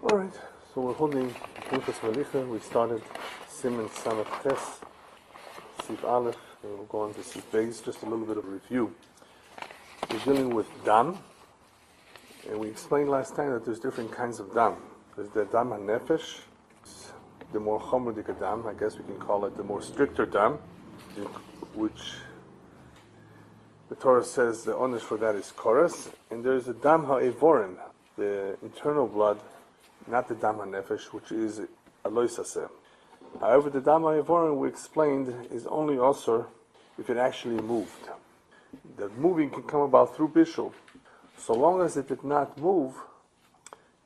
Alright, so we're holding Melicha. We started Siman Samach Tes, Sif Aleph, and we'll go on to Sif Beis. Just a little bit of a review. We're dealing with Dam, and we explained last time that there's different kinds of Dam. There's the Dam HaNefesh, the more Chomerdik Dam, I guess we can call it the more stricter Dam, which the Torah says the honor for that is Koras, and there's the Dam HaEvorim, the internal blood, not the Dam HaNefesh, which is Aloisaseh. However, the Dam HaEvorim, we explained, is only Osir if it actually moved. The moving can come about through Bishul. So long as it did not move,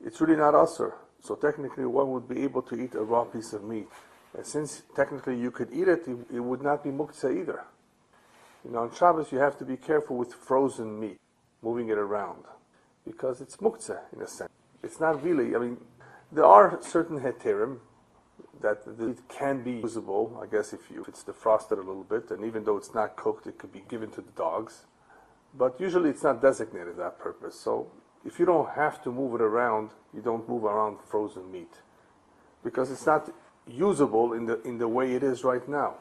it's really not Osir. So technically one would be able to eat a raw piece of meat. And since technically you could eat it, it would not be Muktzah either. On Shabbos you have to be careful with frozen meat, moving it around, because it's Muktzah in a sense. It's not really, there are certain heterim that it can be usable, I guess if it's defrosted a little bit, and even though it's not cooked, it could be given to the dogs. But usually it's not designated that purpose. So if you don't have to move it around, you don't move around frozen meat, because it's not usable in the way it is right now.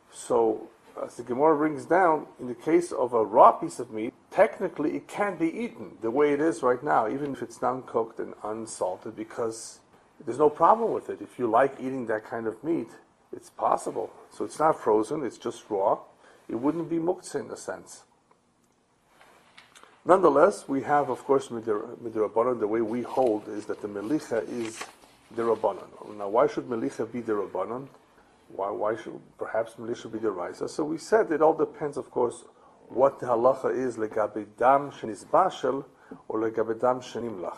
So as the Gemara brings down, in the case of a raw piece of meat, technically it can be eaten the way it is right now, even if it's non-cooked and unsalted, because there's no problem with it. If you like eating that kind of meat, it's possible. So it's not frozen, it's just raw. It wouldn't be muktzah in a sense. Nonetheless, we have, of course, midrabanan. The way we hold is that the melicha is derabanan. Now, why should melicha be derabanan? Why should perhaps melicha be deraisa? So we said it all depends, of course, what the halacha is legabe dam shenisbashel or legabe dam shenimlach.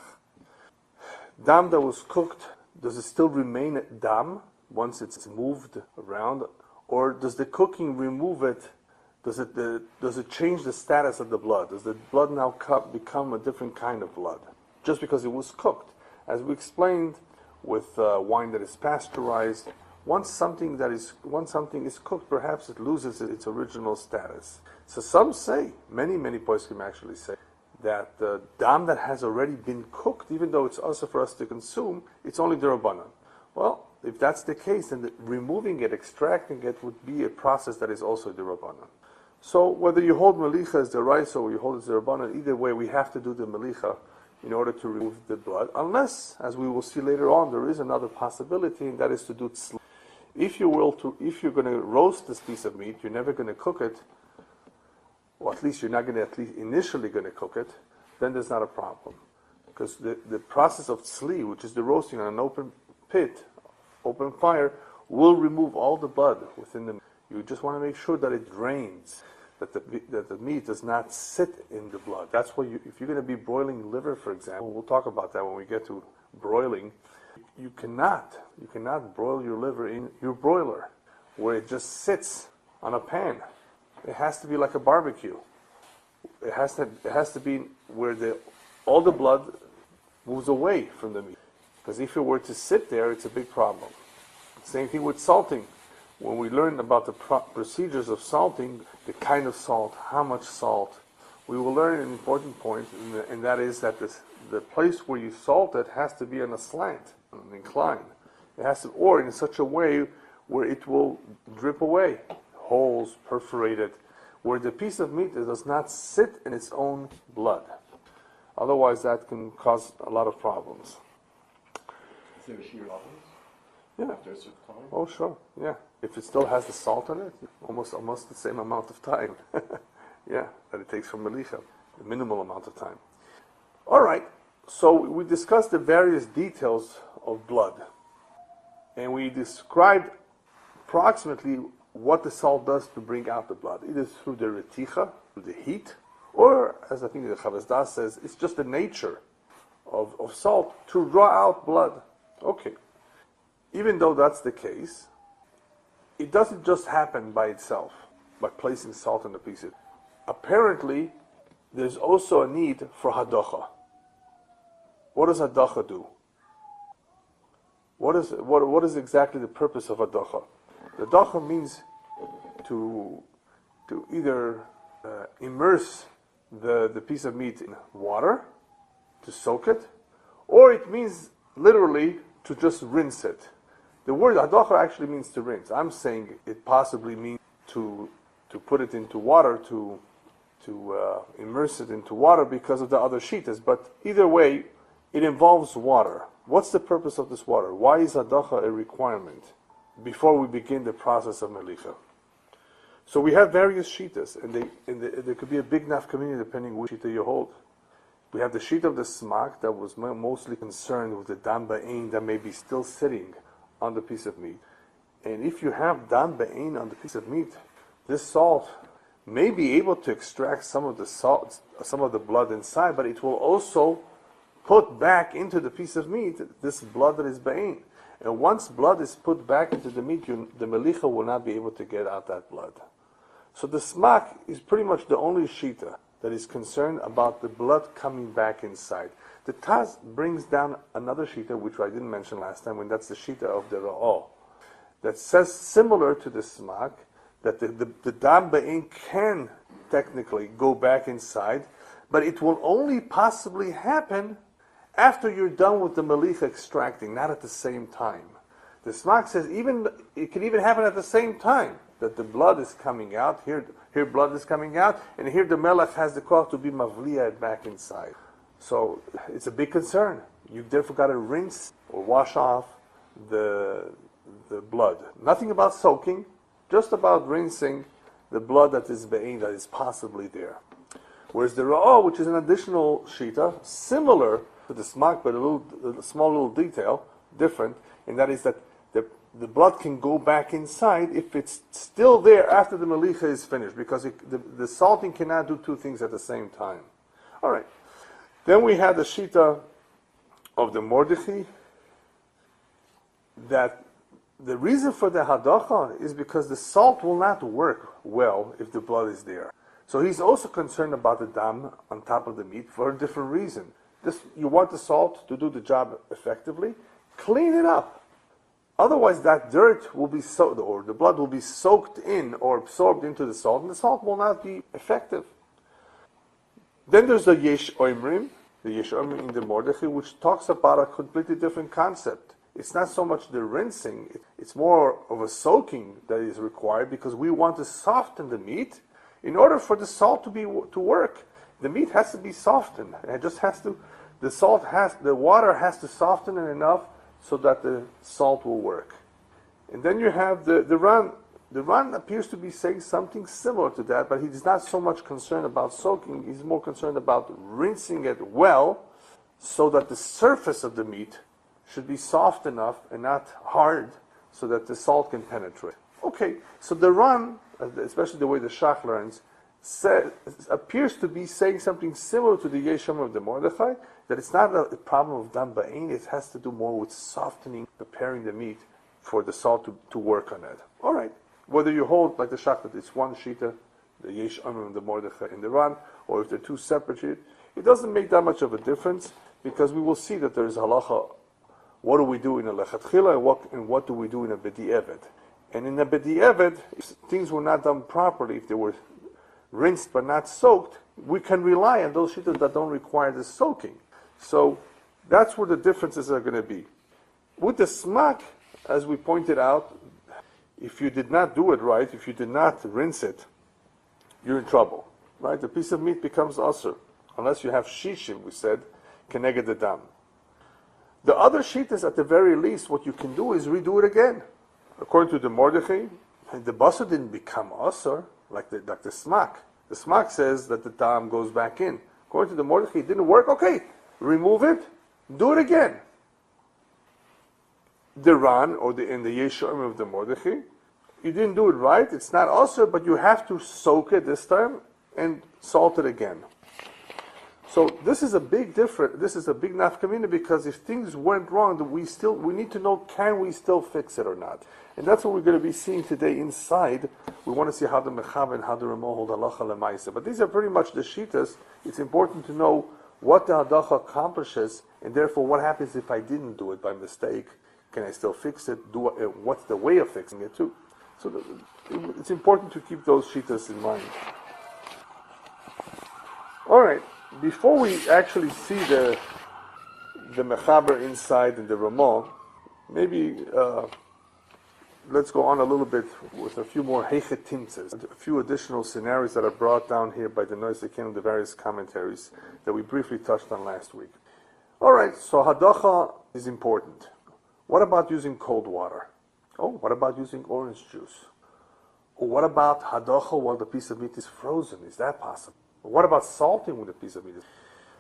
Dam that was cooked, does it still remain dam once it's moved around, or does the cooking remove it? Does it change the status of the blood? Does the blood now become a different kind of blood just because it was cooked? As we explained with wine that is pasteurized, once something is cooked, perhaps it loses its original status. So some say, many poskim actually say, that the dam that has already been cooked, even though it's also for us to consume, it's only derabanan. Well, if that's the case, then removing it, extracting it, would be a process that is also derabanan. So whether you hold melicha as deraisa or you hold it as derabanan, either way we have to do the melicha in order to remove the blood, unless, as we will see later on, there is another possibility, and that is to do tzli. If you're going to roast this piece of meat, you're never going to cook it, or at least you're not going to initially going to cook it, then there's not a problem. Because the process of tzli, which is the roasting on an open pit, open fire, will remove all the blood within the meat. You just want to make sure that it drains, that the meat does not sit in the blood. That's why if you're going to be broiling liver, for example, we'll talk about that when we get to broiling, you cannot broil your liver in your broiler where it just sits on a pan. It has to be like a barbecue. It has to be where all the blood moves away from the meat. Because if it were to sit there, it's a big problem. Same thing with salting. When we learn about the procedures of salting, the kind of salt, how much salt, we will learn an important point, and that is that the place where you salt it has to be on a slant, on an incline. It has to, or in such a way where it will drip away, holes, perforated, where the piece of meat does not sit in its own blood. Otherwise, that can cause a lot of problems. Is there a shear levels? Yeah. After a certain time? Oh, sure. Yeah. If it still has the salt in it, almost the same amount of time. Yeah, that it takes from Melicha, the minimal amount of time. All right. So we discussed the various details of blood, and we described approximately what the salt does to bring out the blood, either through the reticha, through the heat, or, as I think the Chavazdah says, it's just the nature of salt to draw out blood. Okay. Even though that's the case, it doesn't just happen by itself, by placing salt in the pieces. Apparently, there's also a need for hadacha. What does hadacha do? What is exactly the purpose of hadacha? The hadacha means to either immerse the piece of meat in water, to soak it, or it means literally to just rinse it. The word hadacha actually means to rinse. I'm saying it possibly means to put it into water, to immerse it into water because of the other shitas. But either way, it involves water. What's the purpose of this water? Why is hadacha a requirement before we begin the process of melicha? So we have various shitas, and there could be a big nafkamina depending which shita you hold. We have the sheet of the smak that was mostly concerned with the dam ba'in that may be still sitting on the piece of meat. And if you have dam ba'in on the piece of meat, this salt may be able to extract some of the salt, some of the blood inside, but it will also put back into the piece of meat this blood that is ba'in. And once blood is put back into the meat, the melicha will not be able to get out that blood. So the smak is pretty much the only shita that is concerned about the blood coming back inside. The Taz brings down another shita, which I didn't mention last time, and that's the shita of the Ra'ah, that says similar to the smak, that the dam ba'in can technically go back inside, but it will only possibly happen after you're done with the melicha extracting, not at the same time. The smak says it can even happen at the same time, that the blood is coming out, here blood is coming out, and here the melech has the koach to be mavliya back inside. So it's a big concern. You've therefore got to rinse or wash off the blood. Nothing about soaking, just about rinsing the blood that is be'in, that is possibly there. Whereas the ra'ah, which is an additional shita, similar to the smak, but a small little detail, different, and that is that the blood can go back inside if it's still there after the melicha is finished, because the salting cannot do two things at the same time. All right. Then we have the shita of the Mordechai, that the reason for the hadacha is because the salt will not work well if the blood is there. So he's also concerned about the dam on top of the meat for a different reason. You want the salt to do the job effectively, clean it up. Otherwise that dirt will be soaked, or the blood will be soaked in or absorbed into the salt, and the salt will not be effective. Then there's the Yesh Oimrim, in the Mordechai, which talks about a completely different concept. It's not so much the rinsing, it's more of a soaking that is required, because we want to soften the meat in order for the salt to work. The meat has to be softened. It just has to, the water has to soften it enough so that the salt will work. And then you have the Ran. The Ran appears to be saying something similar to that, but he's not so much concerned about soaking, he's more concerned about rinsing it well so that the surface of the meat should be soft enough and not hard so that the salt can penetrate. Okay, so the Ran, especially the way the Shach learns, appears to be saying something similar to the Yesham of the Mordechai, that it's not a problem of dam ba'in, it has to do more with softening, preparing the meat for the salt to work on it. All right. Whether you hold, like the Shach, that it's one shita, the Yesh Amim, the Mordechai, and the Ran, or if they're two separate shit, it doesn't make that much of a difference, because we will see that there's halacha. What do we do in a lechatchila, and what do we do in a b'di'evet? And in a b'di'evet, if things were not done properly, if they were rinsed but not soaked, we can rely on those shitas that don't require the soaking. So that's where the differences are going to be. With the smak, as we pointed out, if you did not do it right, if you did not rinse it, you're in trouble, right? The piece of meat becomes asur, unless you have shishim, we said, keneged the dam. The other shitas, at the very least, what you can do is redo it again. According to the Mordechai, the basar didn't become asur like the smak. The smak says that the dam goes back in. According to the Mordechai, it didn't work. Okay, remove it, do it again. The Ran, or in the Yeshua of the Mordechai, you didn't do it right, it's not also, but you have to soak it this time and salt it again. So this is a big difference. This is a big nafkamina, because if things went wrong, we need to know, can we still fix it or not? And that's what we're going to be seeing today inside. We want to see how the mechav and how the Ramah hold halacha lemaisa. But these are pretty much the shitas. It's important to know what the hadacha accomplishes, and therefore what happens if I didn't do it by mistake. Can I still fix it? What's the way of fixing it too? So it's important to keep those shitas in mind. All right. Before we actually see the Mechaber inside and the Ramah, maybe let's go on a little bit with a few more heichetimtzes, a few additional scenarios that are brought down here by the Yore Deah, the various commentaries that we briefly touched on last week. All right, so hadacha is important. What about using cold water? Oh, what about using orange juice? Or what about hadacha while the piece of meat is frozen? Is that possible? Or what about salting when the piece of meat is...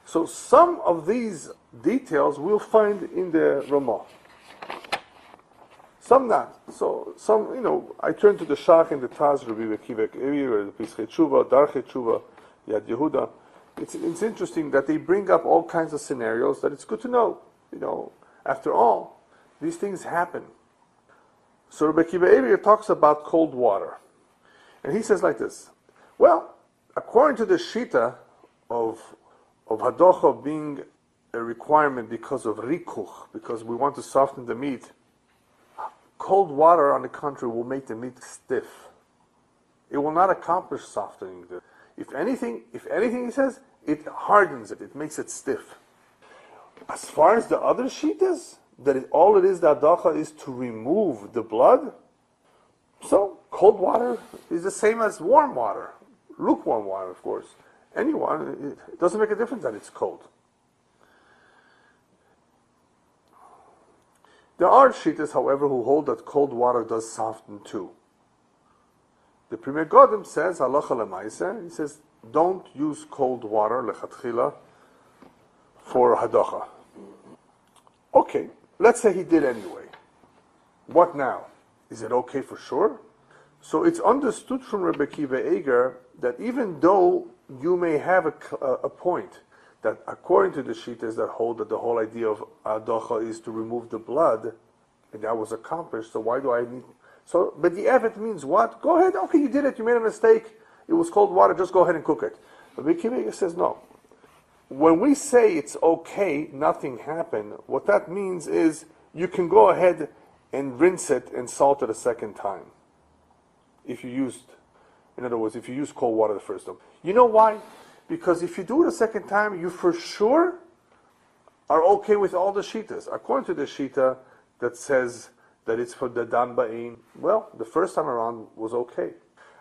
So some of these details we'll find in the Ramah. Some not. So some, I turn to the Shach and the Taz, Rabbi Elyahu Kin, the Pischei Tshuva, Darchei Tshuva, Yad Yehuda. It's interesting that they bring up all kinds of scenarios that it's good to know. After all, these things happen. So Rabbi Elyahu talks about cold water. And he says like this, well, according to the Shita of Hadocha being a requirement because of rikuch, because we want to soften the meat, cold water, on the contrary, will make the meat stiff. It will not accomplish softening the... If anything, he says, it hardens it. It makes it stiff. As far as the other shitas, all it is, the hadacha, is to remove the blood. So, cold water is the same as warm water. Lukewarm water, of course. Anyone, it doesn't make a difference that it's cold. There are shitas, however, who hold that cold water does soften too. The Premier Godim says, Halacha lemaisa, he says, don't use cold water, lechatchila, for hadacha. Okay, let's say he did anyway. What now? Is it okay for sure? So it's understood from Rabbi Elyahu that even though you may have a point that according to the shitas that hold that the whole idea of hadacha is to remove the blood, and that was accomplished, so why do I need... So, but the evet means what? Go ahead, okay, you did it, you made a mistake, it was cold water, just go ahead and cook it. Rabbi Elyahu says no. When we say it's okay, nothing happened, what that means is you can go ahead and rinse it and salt it a second time. If you used cold water the first time. You know why? Because if you do it a second time, you for sure are okay with all the shitas. According to the shita that says that it's for the dan ba'in, well, the first time around was okay.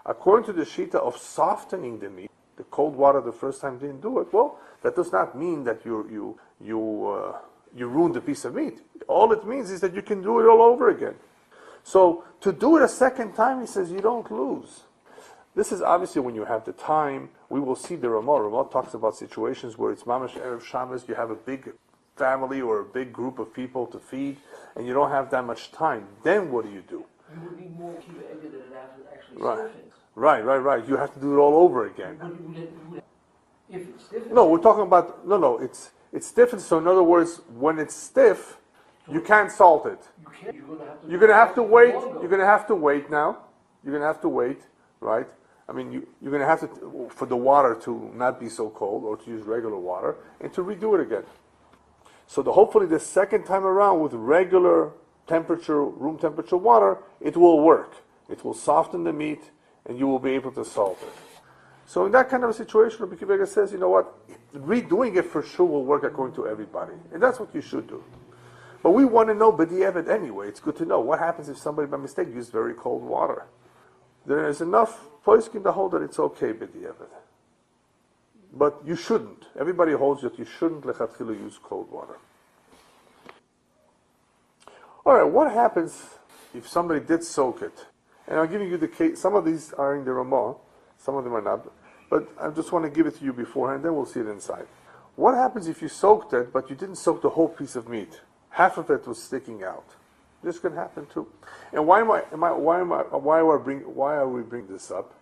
According to the shita of softening the meat, the cold water the first time didn't do it. Well, that does not mean that you ruined the piece of meat. All it means is that you can do it all over again. So to do it a second time, he says, you don't lose. This is obviously when you have the time. We will see the Ramah. Ramah talks about situations where it's mamash erev Shabbos, you have a big family or a big group of people to feed, and you don't have that much time. Then what do? You would need more kiva egg than it actually stiffens. Right. You have to do it all over again. If it's stiff. No, we're talking about it's stiffens. So in other words, when it's stiff, you can't salt it. You're going to have to wait. You're going to have to wait now. You're going to have to wait, right? I mean, you're going to have to, for the water to not be so cold, or to use regular water, and to redo it again. So hopefully the second time around with regular temperature, room temperature water, it will work. It will soften the meat, and you will be able to salt it. So in that kind of a situation, Rabbi Elyahu says, you know what, redoing it for sure will work according to everybody. And that's what you should do. But we want to know b'di'evet anyway. It's good to know what happens if somebody by mistake used very cold water. There is enough poskim to hold that it's okay b'di'evet. But you shouldn't. Everybody holds that you shouldn't lechatchila use cold water. All right, what happens if somebody did soak it? And I'm giving you the case. Some of these are in the Ramah, some of them are not. But I just want to give it to you beforehand, then we'll see it inside. What happens if you soaked it, but you didn't soak the whole piece of meat? Half of it was sticking out. This can happen too. And why are we bringing this up?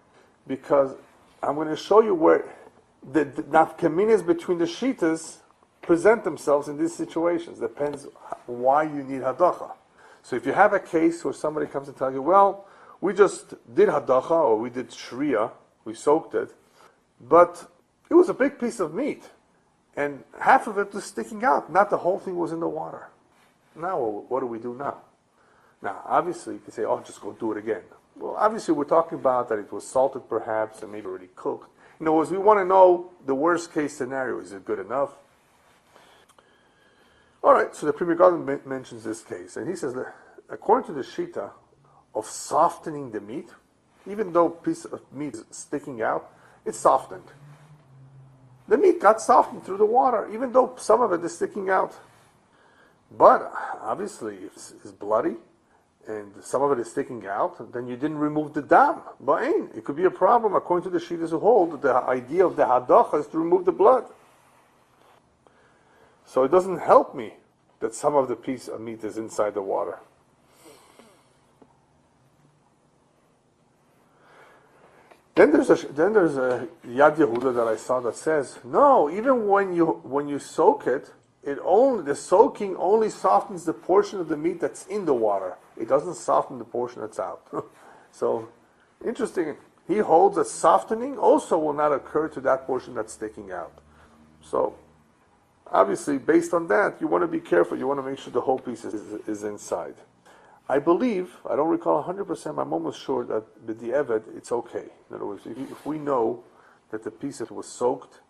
Because I'm going to show you where the nafkaminas between the shitas present themselves in these situations. Depends why you need hadacha. So if you have a case where somebody comes and tells you, well, we just did hadacha or we did shriya, we soaked it, but it was a big piece of meat, and half of it was sticking out. Not the whole thing was in the water. Now, what do we do now? Now, obviously, you can say, oh, just go do it again. Well, obviously, we're talking about that it was salted perhaps and maybe already cooked. In other words, we want to know the worst case scenario. Is it good enough? All right, so the Pri Megadim mentions this case, and he says that according to the Shita of softening the meat, even though a piece of meat is sticking out, it's softened. The meat got softened through the water, even though some of it is sticking out. But obviously, if it's bloody and some of it is sticking out, then you didn't remove the dam. Ba'in. It could be a problem according to the Shitas who hold the idea of the hadacha is to remove the blood. So it doesn't help me that some of the piece of meat is inside the water. Then there's a Yad Yehuda that I saw that says, no, even when you soak it, the soaking only softens the portion of the meat that's in the water. It doesn't soften the portion that's out. So, interesting. He holds that softening also will not occur to that portion that's sticking out. So, obviously, based on that, you want to be careful. You want to make sure the whole piece is inside. I believe, I don't recall 100%, I'm almost sure that with the Evet, it's okay. In other words, if we know that the piece that was soaked,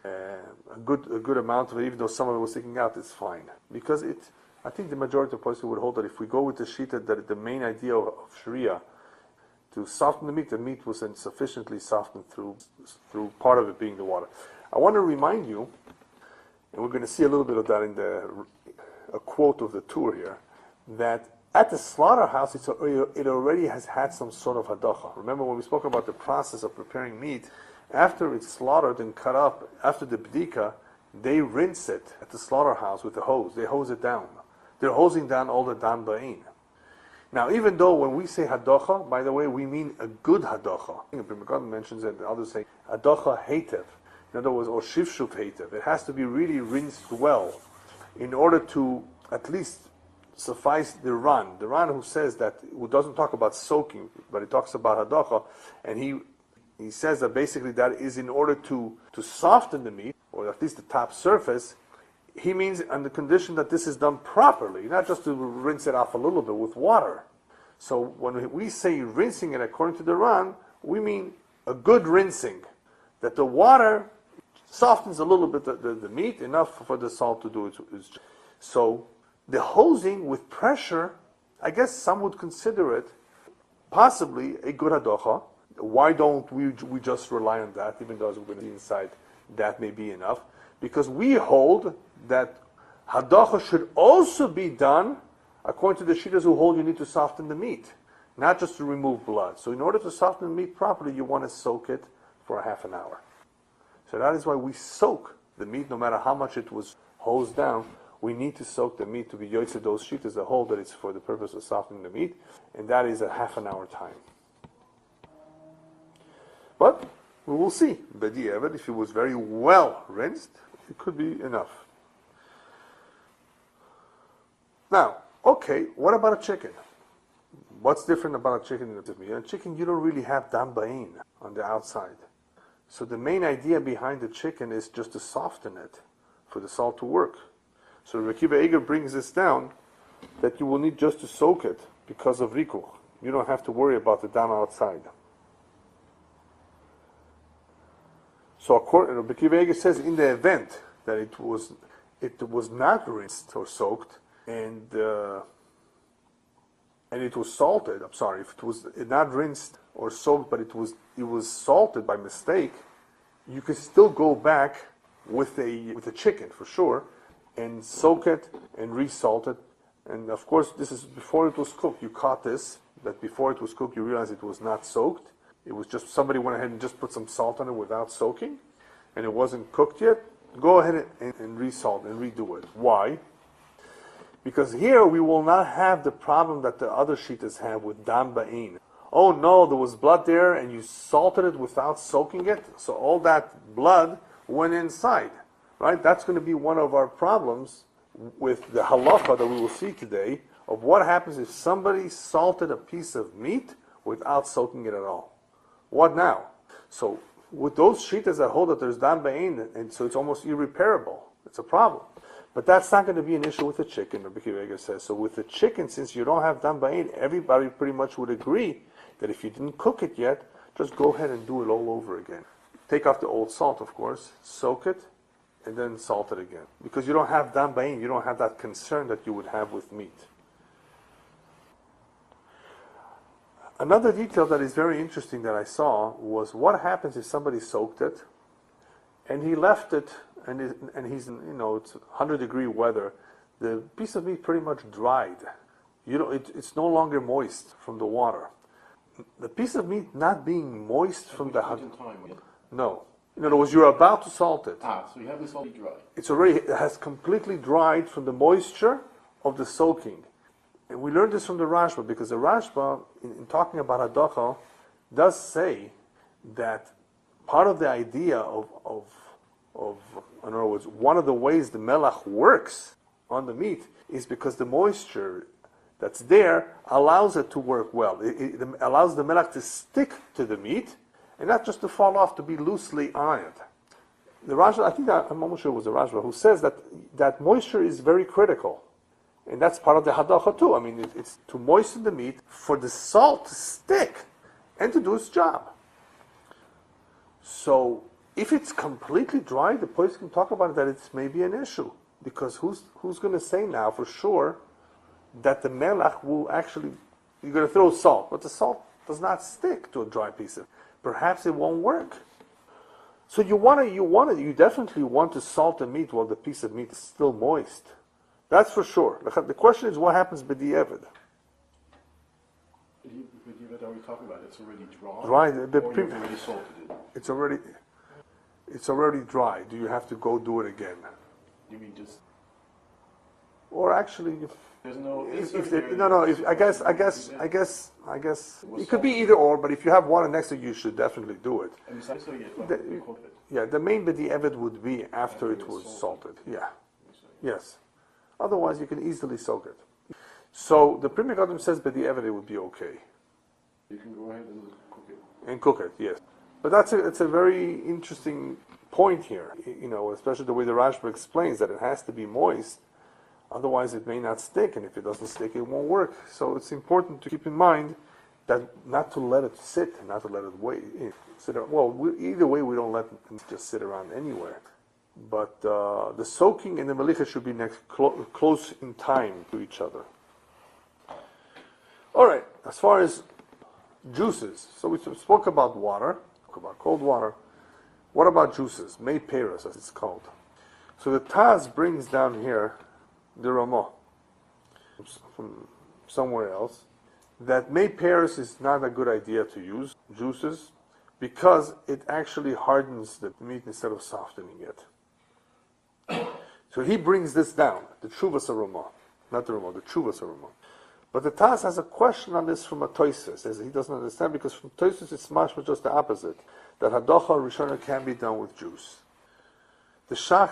a good amount of it, even though some of it was sticking out, it's fine. Because I think the majority of places would hold that if we go with the Shita, that the main idea of Sharia, to soften the meat was sufficiently softened through part of it being the water. I want to remind you, and we're going to see a little bit of that in a quote of the tour here, that at the slaughterhouse, it already has had some sort of hadacha. Remember when we spoke about the process of preparing meat, after it's slaughtered and cut up, after the bdika, they rinse it at the slaughterhouse with the hose. They hose it down. They're hosing down all the dan ba'in. Now, even though when we say hadacha, by the way, we mean a good hadacha. The Mikvaot mentions it, and others say hadacha heitev. In other words, or shivshuv heitev. It has to be really rinsed well in order to at least suffice the Ran. The Ran who says that, who doesn't talk about soaking, but he talks about hadacha, and he says that basically that is in order to soften the meat, or at least the top surface. He means on the condition that this is done properly, not just to rinse it off a little bit with water. So when we say rinsing it according to the Ran, we mean a good rinsing, that the water softens a little bit the meat, enough for the salt to do its job. So the hosing with pressure, I guess some would consider it possibly a good hadacha. Why don't we just rely on that, even though we're going to be inside, that may be enough? Because we hold that hadacha should also be done according to the Shitas who hold you need to soften the meat, not just to remove blood. So in order to soften the meat properly, you want to soak it for a half an hour. So that is why we soak the meat, no matter how much it was hosed down. We need to soak the meat to be yotzei those Shitas that hold that it's for the purpose of softening the meat, and that is a half an hour time. But we will see. B'di'evet, if it was very well rinsed, it could be enough. Now, okay, what about a chicken? What's different about a chicken than a meat? A chicken, you don't really have dam ba'in on the outside. So the main idea behind the chicken is just to soften it, for the salt to work. So Rabbi Elyahu brings this down, that you will need just to soak it because of rikuch. You don't have to worry about the dam outside. So Rabbi Elyahu says in the event that it was not rinsed or soaked, and it was salted. I'm sorry, if it was not rinsed or soaked, but it was salted by mistake, you can still go back with a chicken for sure, and soak it and resalt it. And of course, this is before it was cooked. You caught this, that before it was cooked, you realized it was not soaked. It was just somebody went ahead and just put some salt on it without soaking, and it wasn't cooked yet. Go ahead and resalt and redo it. Why? Because here we will not have the problem that the other shitas have with dam ba'in. Oh no, there was blood there and you salted it without soaking it, so all that blood went inside. Right? That's going to be one of our problems with the halacha that we will see today, of what happens if somebody salted a piece of meat without soaking it at all. What now? So with those shitas that hold that there's dam ba'in, and so it's almost irreparable. It's a problem. But that's not going to be an issue with the chicken, Rabbi Elyahu says. So with the chicken, since you don't have dam ba'in, everybody pretty much would agree that if you didn't cook it yet, just go ahead and do it all over again. Take off the old salt, of course, soak it, and then salt it again. Because you don't have dam ba'in, you don't have that concern that you would have with meat. Another detail that is very interesting that I saw was what happens if somebody soaked it and he left it and he's in, it's 100-degree weather, the piece of meat pretty much dried. It's no longer moist from the water. The piece of meat not being moist from the no. In other words, you're about to salt it. So you have this already dry. It has completely dried from the moisture of the soaking. And we learned this from the Rashba, because the Rashba, in talking about hadacha, does say that part of the idea of in other words, one of the ways the melach works on the meat is because the moisture that's there allows it to work well. It allows the melach to stick to the meat and not just to fall off, to be loosely on it. The Rashba, I think that, I'm almost sure it was the Rashba, who says that moisture is very critical. And that's part of the hadacha too. I mean, it's to moisten the meat for the salt to stick and to do its job. So, if it's completely dry, the place can talk about it, that it's maybe an issue. Because who's going to say now for sure that the melach will actually, you're going to throw salt, but the salt does not stick to a dry piece of, perhaps it won't work. So you definitely want to salt the meat while the piece of meat is still moist. That's for sure. The question is what happens b'di'evid. B'di'evid, are we talking about it's already dry? Dry. Or you've already salted it? It's already dry. Do you have to go do it again? You mean just? Or actually, there's no. I guess it could be either or. But if you have water next to you, you should definitely do it. And besides, so you the main b'di'evid would be after it was salted. Yeah. Yes. Otherwise, you can easily soak it. So the Pri Megadim says b'di'evid it would be okay. You can go ahead and cook it. And cook it, yes. But it's a very interesting point here. Especially the way the Rashba explains that it has to be moist. Otherwise, it may not stick, and if it doesn't stick, it won't work. So it's important to keep in mind that not to let it sit, and not to let it sit around. Well, either way, we don't let it just sit around anywhere. But the soaking and the melicha should be close in time to each other. All right, as far as juices, so we spoke about water, about cold water. What about juices? Mei peros, as it's called. So the Taz brings down here the Ramah from somewhere else, that Mei peros is not a good idea to use juices because it actually hardens the meat instead of softening it. So he brings this down, the Tshuvas Ramah, not the Ramah, the Tshuvas Ramah. But the Taz has a question on this from a Tosfos, says he doesn't understand, because from Tosfos it's much just the opposite, that hadacha rishona can be done with juice. The Shach,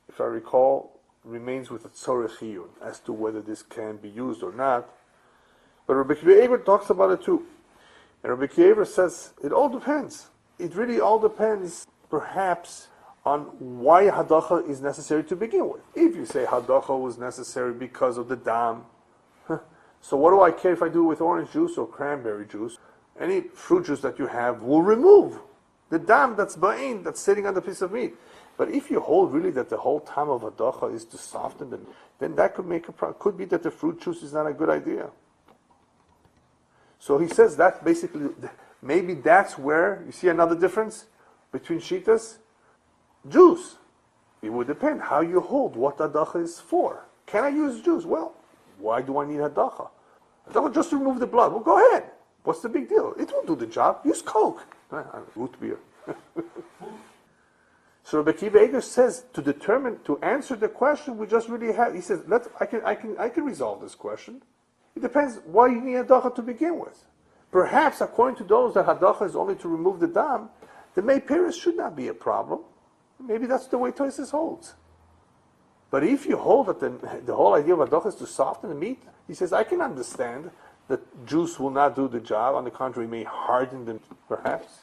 if I recall, remains with a tzorech chiyun as to whether this can be used or not. But Rabbi Elyahu talks about it too. And Rabbi Elyahu says, it all depends. It really all depends, perhaps, on why hadacha is necessary to begin with. If you say hadacha was necessary because of the dam, so what do I care if I do it with orange juice or cranberry juice? Any fruit juice that you have will remove the dam that's ba'in, that's sitting on the piece of meat. But if you hold really that the whole time of hadacha is to soften them, then that could be that the fruit juice is not a good idea. So he says that basically, maybe that's where, you see another difference between shitas? Juice. It would depend how you hold, what hadacha is for. Can I use juice? Well, why do I need hadacha? Hadacha just to remove the blood. Well, go ahead. What's the big deal? It will do the job. Use Coke. Root beer. So Rabbi Elyahu says to answer the question we just really had. He says, I can resolve this question. It depends why you need hadacha to begin with. Perhaps according to those that hadacha is only to remove the dam, the Mei peros should not be a problem. Maybe that's the way Tosfos holds. But if you hold that the whole idea of hadacha is to soften the meat, he says, I can understand that juice will not do the job. On the contrary, may harden them, perhaps.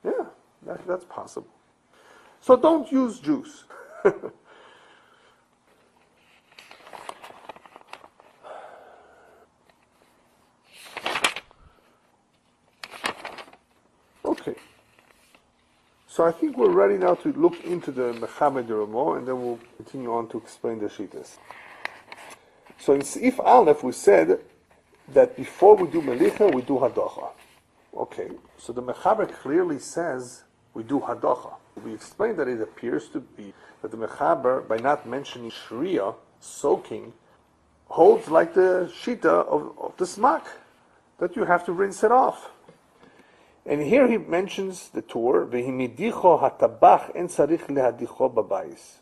Yeah, that's possible. So don't use juice. Okay. So I think we're ready now to look into the Mechaber de Ramo, and then we'll continue on to explain the Shittas. So in Seif Aleph we said that before we do Melicha, we do Hadacha. Okay, so the Mechaber clearly says we do Hadacha. We explained that it appears to be that the Mechaber, by not mentioning Shriya, soaking, holds like the Shita of the Smak, that you have to rinse it off. And here he mentions the Tur, Vehimidicho hatabach en tzarich lehadicho babayis.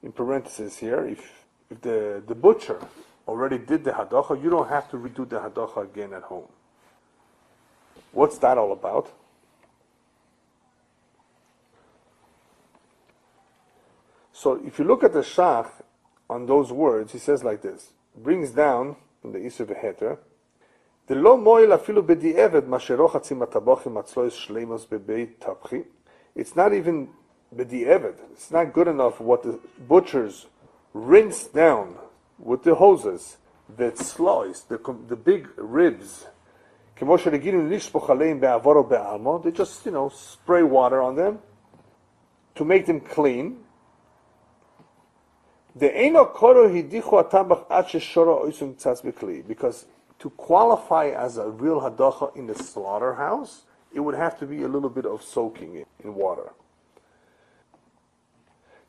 In parentheses here, if the butcher already did the hadacha, you don't have to redo the hadacha again at home. What's that all about? So if you look at the Shach on those words, he says like this, brings down from the Isur V'Heter, it's not even b'di'evet. It's not good enough what the butchers rinse down with the hoses, the tzlois, the big ribs. They just, spray water on them to make them clean. Because to qualify as a real hadacha in the slaughterhouse, it would have to be a little bit of soaking in water.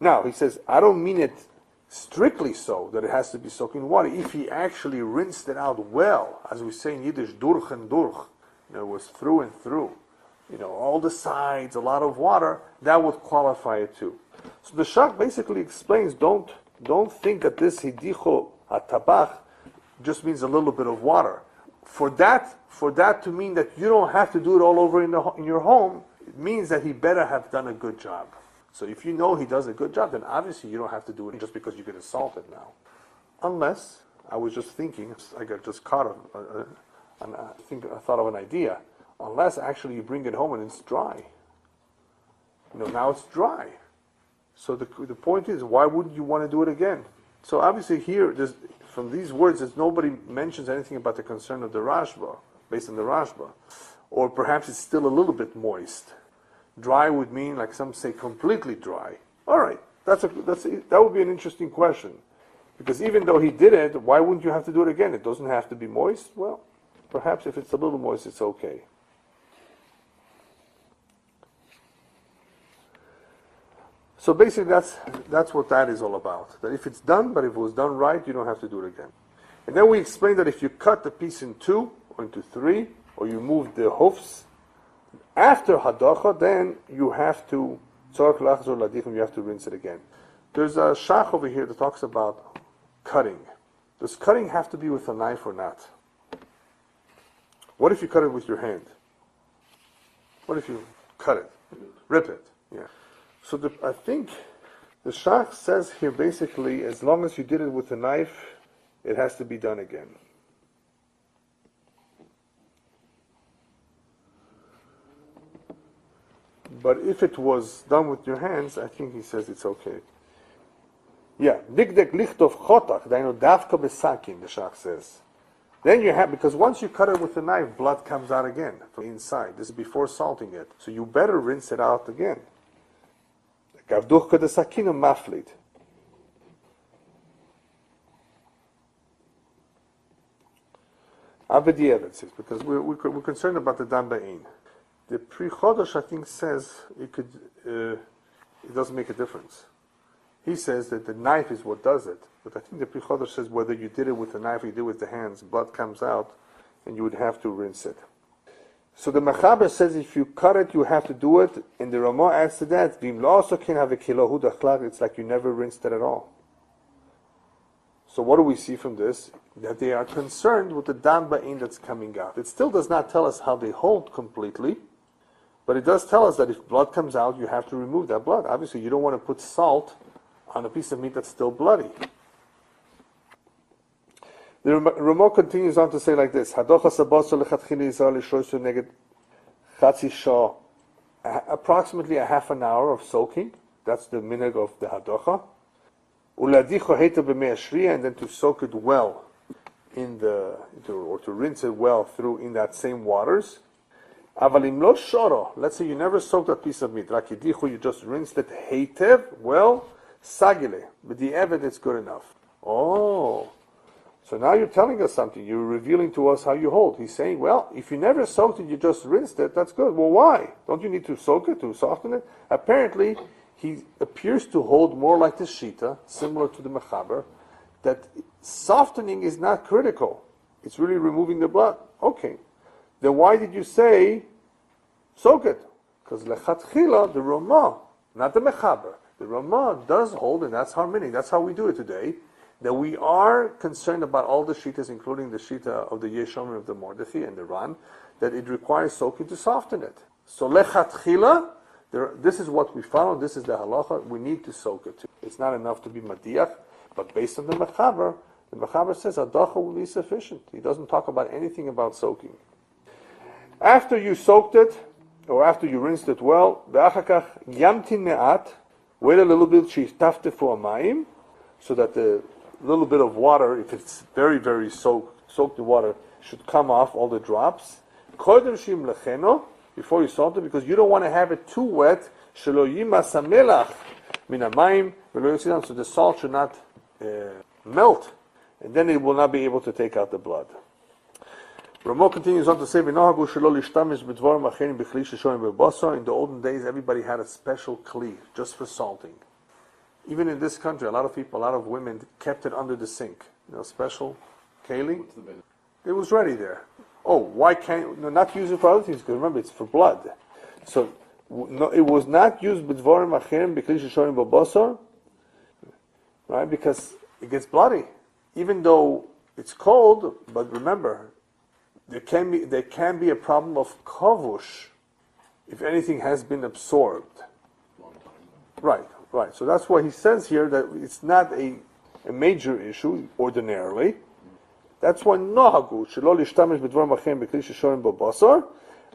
Now, he says, I don't mean it strictly so, that it has to be soaked in water. If he actually rinsed it out well, as we say in Yiddish, durch and durch, it was through and through, all the sides, a lot of water, that would qualify it too. So the Shach basically explains, don't think that this hidicho hatabach just means a little bit of water. For that to mean that you don't have to do it all over in your home, it means that he better have done a good job. So if you know he does a good job, then obviously you don't have to do it just because you get assaulted now. Unless, I was just thinking, I got just caught I thought of an idea. Unless actually you bring it home and it's dry. Now it's dry. So the point is, why wouldn't you want to do it again? So obviously here, from these words, nobody mentions anything about the concern of the Rashba, based on the Rashba. Or perhaps it's still a little bit moist. Dry would mean, like some say, completely dry. All right, that would be an interesting question. Because even though he did it, why wouldn't you have to do it again? It doesn't have to be moist. Well, perhaps if it's a little moist, it's okay. So basically, that's what that is all about. That if it's done, but if it was done right, you don't have to do it again. And then we explained that if you cut the piece in two, or into three, or you move the hoofs, after hadacha, then you have to rinse it again. There's a shach over here that talks about cutting. Does cutting have to be with a knife or not? What if you cut it with your hand? What if you cut it? Rip it. Yeah. So I think the shach says here basically, as long as you did it with a knife, it has to be done again. But if it was done with your hands, I think he says it's okay. Yeah, digdek lichtov chotach, daino davka besakin, the shach says. Then you have, because once you cut it with a knife, blood comes out again from inside. This is before salting it. So you better rinse it out again. Gavduchka de sakino maflit. Avedi says, because we're concerned about the dam ba'in. The Pri Chodesh, I think, says it doesn't make a difference. He says that the knife is what does it. But I think the Pri Chodesh says whether you did it with the knife or you did it with the hands, blood comes out, and you would have to rinse it. So the Mechaber says if you cut it, you have to do it, and the Ramah adds to that, Vim lo also can have a kilohu dachlak, it's like you never rinsed it at all. So what do we see from this? That they are concerned with the dam ba'in that's coming out. It still does not tell us how they hold completely, but it does tell us that if blood comes out, you have to remove that blood. Obviously, you don't want to put salt on a piece of meat that's still bloody. The Ramah continues on to say like this: approximately a half an hour of soaking. That's the minhag of the hadocha. And then to soak it well or to rinse it well through in that same waters. Avalim lo shoro. Let's say you never soaked that piece of meat. Rakidichu, you just rinsed it. Heitev. Well, sagile. But the evidence is good enough. Oh. So now you're telling us something. You're revealing to us how you hold. He's saying, well, if you never soaked it, you just rinsed it, that's good. Well, why? Don't you need to soak it to soften it? Apparently, he appears to hold more like the Shita, similar to the Mechaber, that softening is not critical. It's really removing the blood. Okay. Then why did you say soak it? Because lechatchila, the Ramah, not the Mechaber, the Ramah does hold, and that's our meaning. That's how we do it today. That we are concerned about all the shitas, including the shita of the Yeshomer of the Mordechai and the Ran, that it requires soaking to soften it. So lechatchila, this is what we follow. This is the halacha. We need to soak it. It's not enough to be madiach, but based on the Mechaber says adacha will be sufficient. He doesn't talk about anything about soaking. After you soaked it, or after you rinsed it well, ve'achakach yamtin me'at, wait a little bit, shiftafte for amayim, so that the little bit of water, if it's very, very soaked in water, should come off, all the drops. Kodem shim lecheno, before you salt it, because you don't want to have it too wet, shelo yimas hamelach min hamayim v'lo yotzidam, so the salt should not melt, and then it will not be able to take out the blood. Ramo continues on to say, in the olden days, everybody had a special kli, just for salting. Even in this country, a lot of people, a lot of women kept it under the sink. Special keli. It was ready there. Oh, why can't not use it for other things? Because remember, it's for blood. So no, it was not used b'dvorim acherim b'kli sheshorim b'basar, right? Because it gets bloody, even though it's cold. But remember, there can be a problem of kavush if anything has been absorbed. Right. Right, so that's why he says here that it's not a major issue ordinarily. That's why nohagu shelo lishtamish b'dvarim achem b'kli sheshorim b'basar.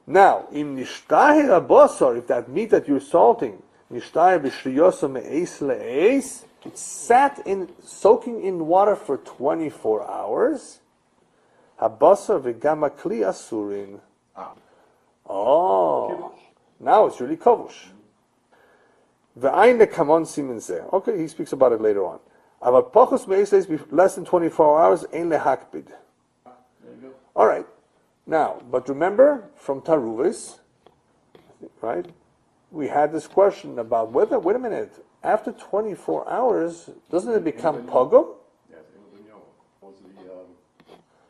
Now, im nishtahir habasar, if that meat that you're salting nishtahir b'shriyosa me'es le'es, it's soaking in water for 24 hours. Habasar v'gam kli asurin. Oh, now it's really kavush. Okay, he speaks about it later on. Less than 24 hours, all right. Now, but remember from Taaruvot, right? We had this question about whether. Wait a minute. After 24 hours, doesn't it become pogum?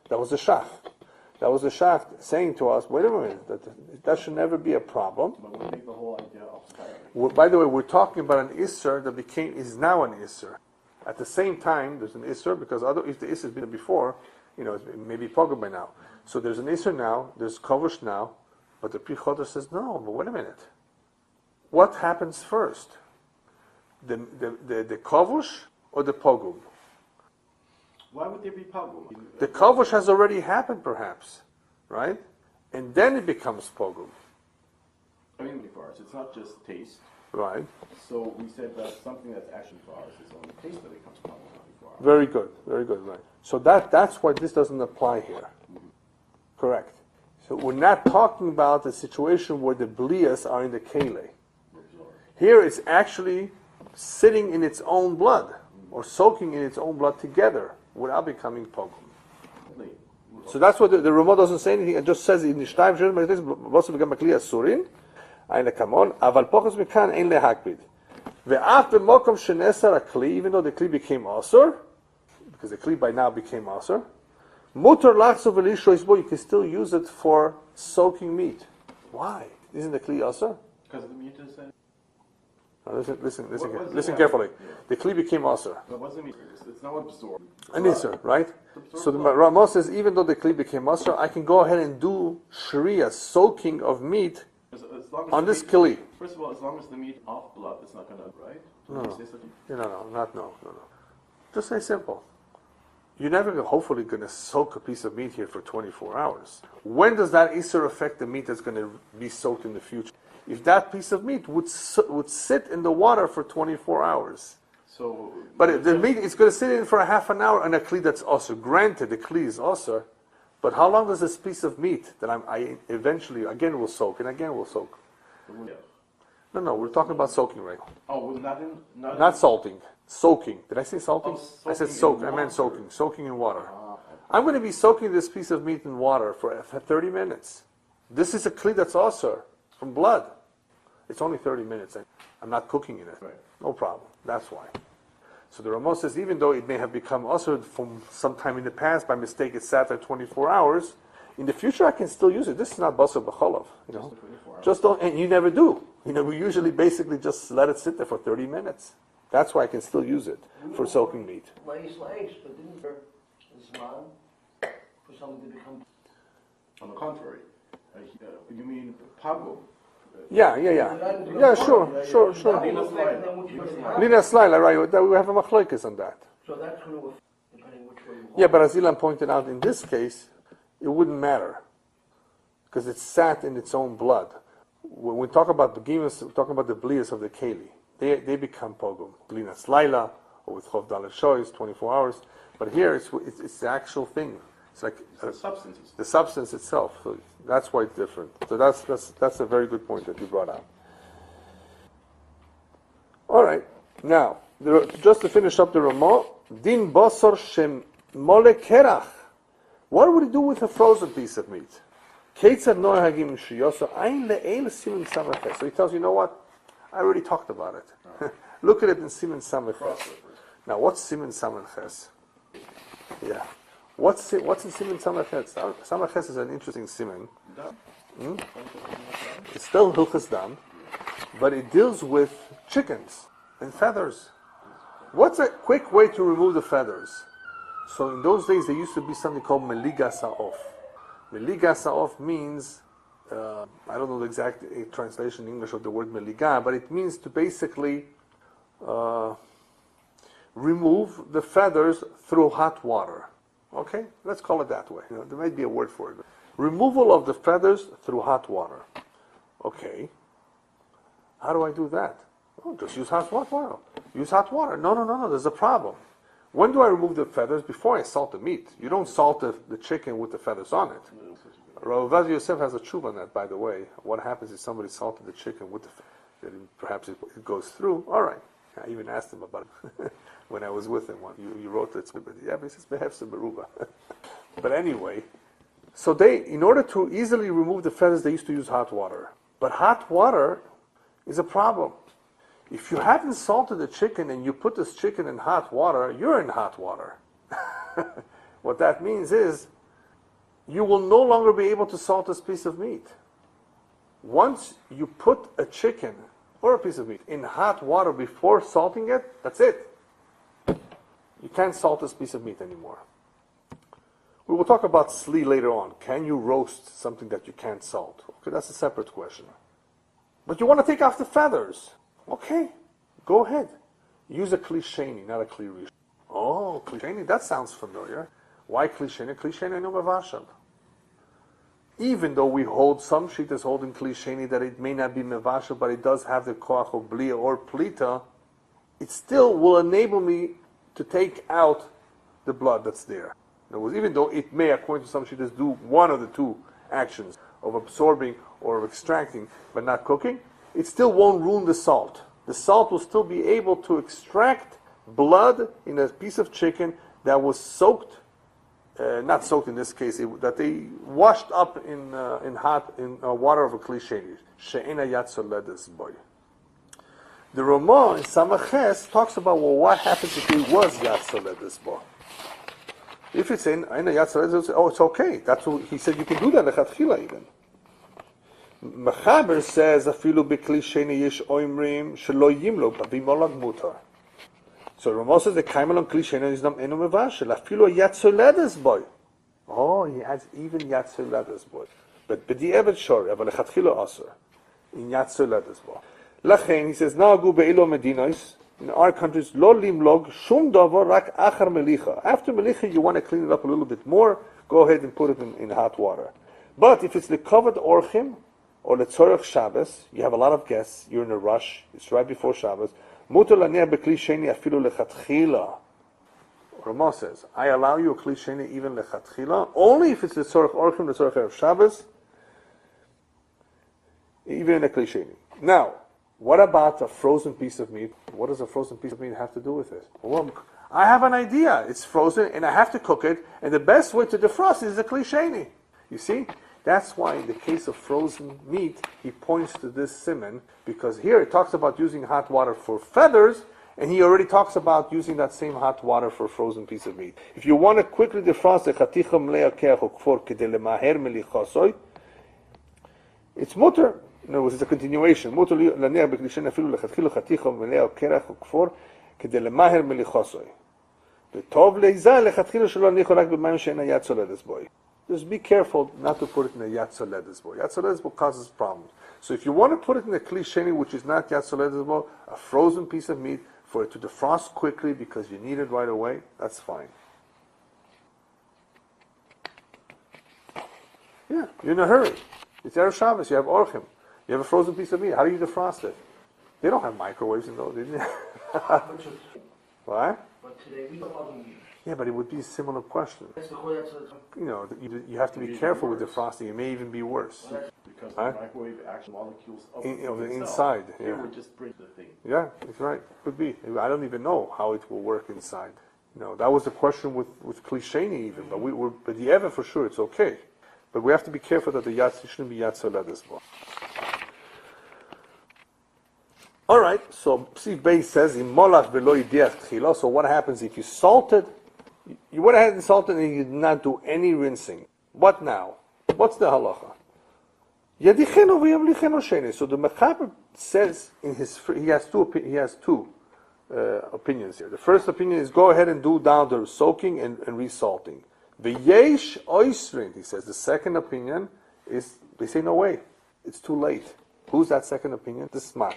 That was the shach. That was the shach saying to us, wait a minute, that should never be a problem. But we take the whole idea of By the way, we're talking about an isser that is now an isser. At the same time, there's an isser because if the isser has been before, it may be pogum by now. So there's an isser now, there's kavush now, but the Pri Chodesh says no. But wait a minute, what happens first? The kavush or the pogum? Why would there be pogum? The kavush has already happened, perhaps, right? And then it becomes pogum. I mean, for us, it's not just taste. Right. So we said that something that's actually for us is only taste that becomes pogum, not before us. Very good, right. So that's why this doesn't apply here. Mm-hmm. Correct. So we're not talking about the situation where the blias are in the kele. Here it's actually sitting in its own blood, or soaking in its own blood together, without becoming pogum. So that's what the Ramah doesn't say anything. It just says in the Shtayim Shir Basar v'gam kli asurin. Ein lekamon. Aval pochos mekan ein lehakbid. Ve'af b'mokom shenesar akli, even though the kli became asur, because the kli by now became asur, mutar lachso v'lisho isbo, you can still use it for soaking meat. Why? Isn't the kli asur? Because the meat is. Listen carefully. The kli became asur. But what's the meat? It's not absorbed. An isur, right? So the Ramah says, even though the kli became asur, I can go ahead and do sharia, soaking of meat on this kli. First of all, as long as the meat off blood, it's not going to, right? No. Just say simple. You're never hopefully going to soak a piece of meat here for 24 hours. When does that isur affect the meat that's going to be soaked in the future? If that piece of meat would sit in the water for 24 hours. But the meat is going to sit in for a half an hour on a kli that's also. Granted, the kli is also, But how long does this piece of meat that I eventually again will soak and again will soak? No, we're talking about soaking right now. Oh, well, Not salting, soaking. Did I say salting? Oh, I said soaking soak. in I meant water. soaking in water. I'm going to be soaking this piece of meat in water for 30 minutes. This is a kli that's also from blood. It's only 30 minutes. I'm not cooking in it. Right. No problem. That's why. So the Ramah says, even though it may have become also from some time in the past, by mistake it sat there 24 hours, in the future I can still use it. This is not basar b'cholav, you know. Just don't, and you never do. You know, we usually basically just let it sit there for 30 minutes. That's why I can still use it for soaking meat. Lace, but didn't there Siman for someone to become? On the contrary, you mean pago? Yeah, sure. Lina Slaila, right, we have a machlokes on that. So that's going to affect depending which way you want. Yeah, but as Ilan pointed out, in this case, it wouldn't matter because it sat in its own blood. When we talk about the gimus, we're talking about the blias of the keli. They become pogum. Blinas laila, or with chov dalet shois, 24 hours. But here, it's the actual thing. It's like the substance itself. So that's why it's different. So that's a very good point that you brought out. All right. Now, just to finish up the Ramah, din basar shem mole kerach. What would he do with a frozen piece of meat? So he tells you, you know what? I already talked about it. Look at it in Siman Samaches. Now, what's Siman Samaches? Yeah. What's in Siman Samaches? Samaches is an interesting Siman. It's still Hilchas Dam, but it deals with chickens and feathers. What's a quick way to remove the feathers? So in those days, there used to be something called Meliga Sa'of. Meliga Sa'of means, I don't know the exact translation in English of the word Meliga, but it means to basically remove the feathers through hot water. Okay? Let's call it that way. You know, there might be a word for it. Removal of the feathers through hot water. Okay. How do I do that? Oh, just use hot water. Use hot water. No, there's a problem. When do I remove the feathers? Before I salt the meat. You don't salt the chicken with the feathers on it. Rav Yosef has a tshuva on that, by the way. What happens if somebody salted the chicken with the feathers? Perhaps it goes through. All right. I even asked him about it when I was with him. You wrote it. Yeah, but he says, "Behave some beruba." But anyway, so in order to easily remove the feathers, they used to use hot water. But hot water is a problem. If you haven't salted the chicken and you put this chicken in hot water, you're in hot water. What that means is you will no longer be able to salt this piece of meat. Once you put a chicken or a piece of meat in hot water before salting it, that's it. You can't salt this piece of meat anymore. We will talk about sli later on. Can you roast something that you can't salt? Okay, that's a separate question. But you want to take off the feathers. Okay, go ahead. Use a kli sheni, not a kli rishon. Oh, kli sheni, that sounds familiar. Why kli sheni? Kli sheni no mevashal. Even though we hold, some shittas hold in kli sheni that it may not be mevashal, but it does have the koach of blia or plita, it still will enable me to take out the blood that's there. In other words, even though it may, according to some shittas, do one of the two actions of absorbing or of extracting, but not cooking, it still won't ruin the salt. The salt will still be able to extract blood in a piece of chicken that was soaked, not soaked in this case, that they washed up in water of a kli sheni. She'ena yatso ledes boy. The Ramah in Samaches talks about, well, what happens if it was yatso ledes boy? If it's in yatso ledes, oh, it's okay. That's what he said. You can do that lechatchila even. Mechaber says, "Afilu b'kli sheni yesh oimrim shelo yimlo b'molag mutar." So Ramah says the kaimal on kli sheni is not enu mevashel. Afilu yatzoledes boy. Oh, he adds even yatzoledes boy. But b'di'evet shor, aval lechatchila aser in yatzoledes boy. Lachen, he says, "Na'agu be'ilo medinos." In our countries, lo limlog shum davar rak achar melicha. After melicha, you want to clean it up a little bit more. Go ahead and put it in hot water. But if it's the covered orchim, or the tzorech Shabbos, you have a lot of guests, you're in a rush, it's right before Shabbos. Mutar laniach b'kli sheni afilu lechatchila. Ramah says, I allow you a kli sheni even lechatchila, only if it's the tzorech orchim, the tzorech erev Shabbos, even in a kli sheni. Now, what about a frozen piece of meat? What does a frozen piece of meat have to do with it? Well, I have an idea. It's frozen and I have to cook it, and the best way to defrost is a kli sheni. You see? That's why in the case of frozen meat, he points to this siman, because here it talks about using hot water for feathers, and he already talks about using that same hot water for a frozen piece of meat. If you want to quickly defrost a chaticha mlea keach or kfor kedei lemaher melichasoi, it's mutter. In other words, it's a continuation. Mutter laneach b'klishen afilu lechatchila chaticha mlea keach or kfor kedei lemaher melichasoi. V'tov leizah lechatchila shelo nicho rak b'mayim she'en hayad soledes boi. Just be careful not to put it in a yad soledes boi. Yad soledes boi causes problems. So if you want to put it in a kli sheni, which is not yad soledes boi, a frozen piece of meat, for it to defrost quickly because you need it right away, that's fine. Yeah, you're in a hurry. It's Erev Shabbos, you have orchim. You have a frozen piece of meat. How do you defrost it? They don't have microwaves in those, didn't they? What? But today we don't have meat. Yeah, but it would be a similar question. That's because that's You know, you have to be careful with defrosting. It may even be worse. Because the microwave action molecules up The inside, it yeah. would just bring the thing. Yeah, that's right. Could be. I don't even know how it will work inside. You know, that was the question with kli sheni even. But but the ever for sure it's okay. But we have to be careful that the yad shouldn't be yad soledes boi. All right. So Psi Beis says in molach velo yidiach tchila. So what happens if you salted? You went ahead and salted and you did not do any rinsing. What now? What's the halacha? Yadichenu v'yamlichenu sheni. So the Mechaber says he has two opinions here. The first opinion is go ahead and do down the soaking and resalting. V'yesh oisrin, he says. The second opinion is they say no way, it's too late. Who's that second opinion? The smak.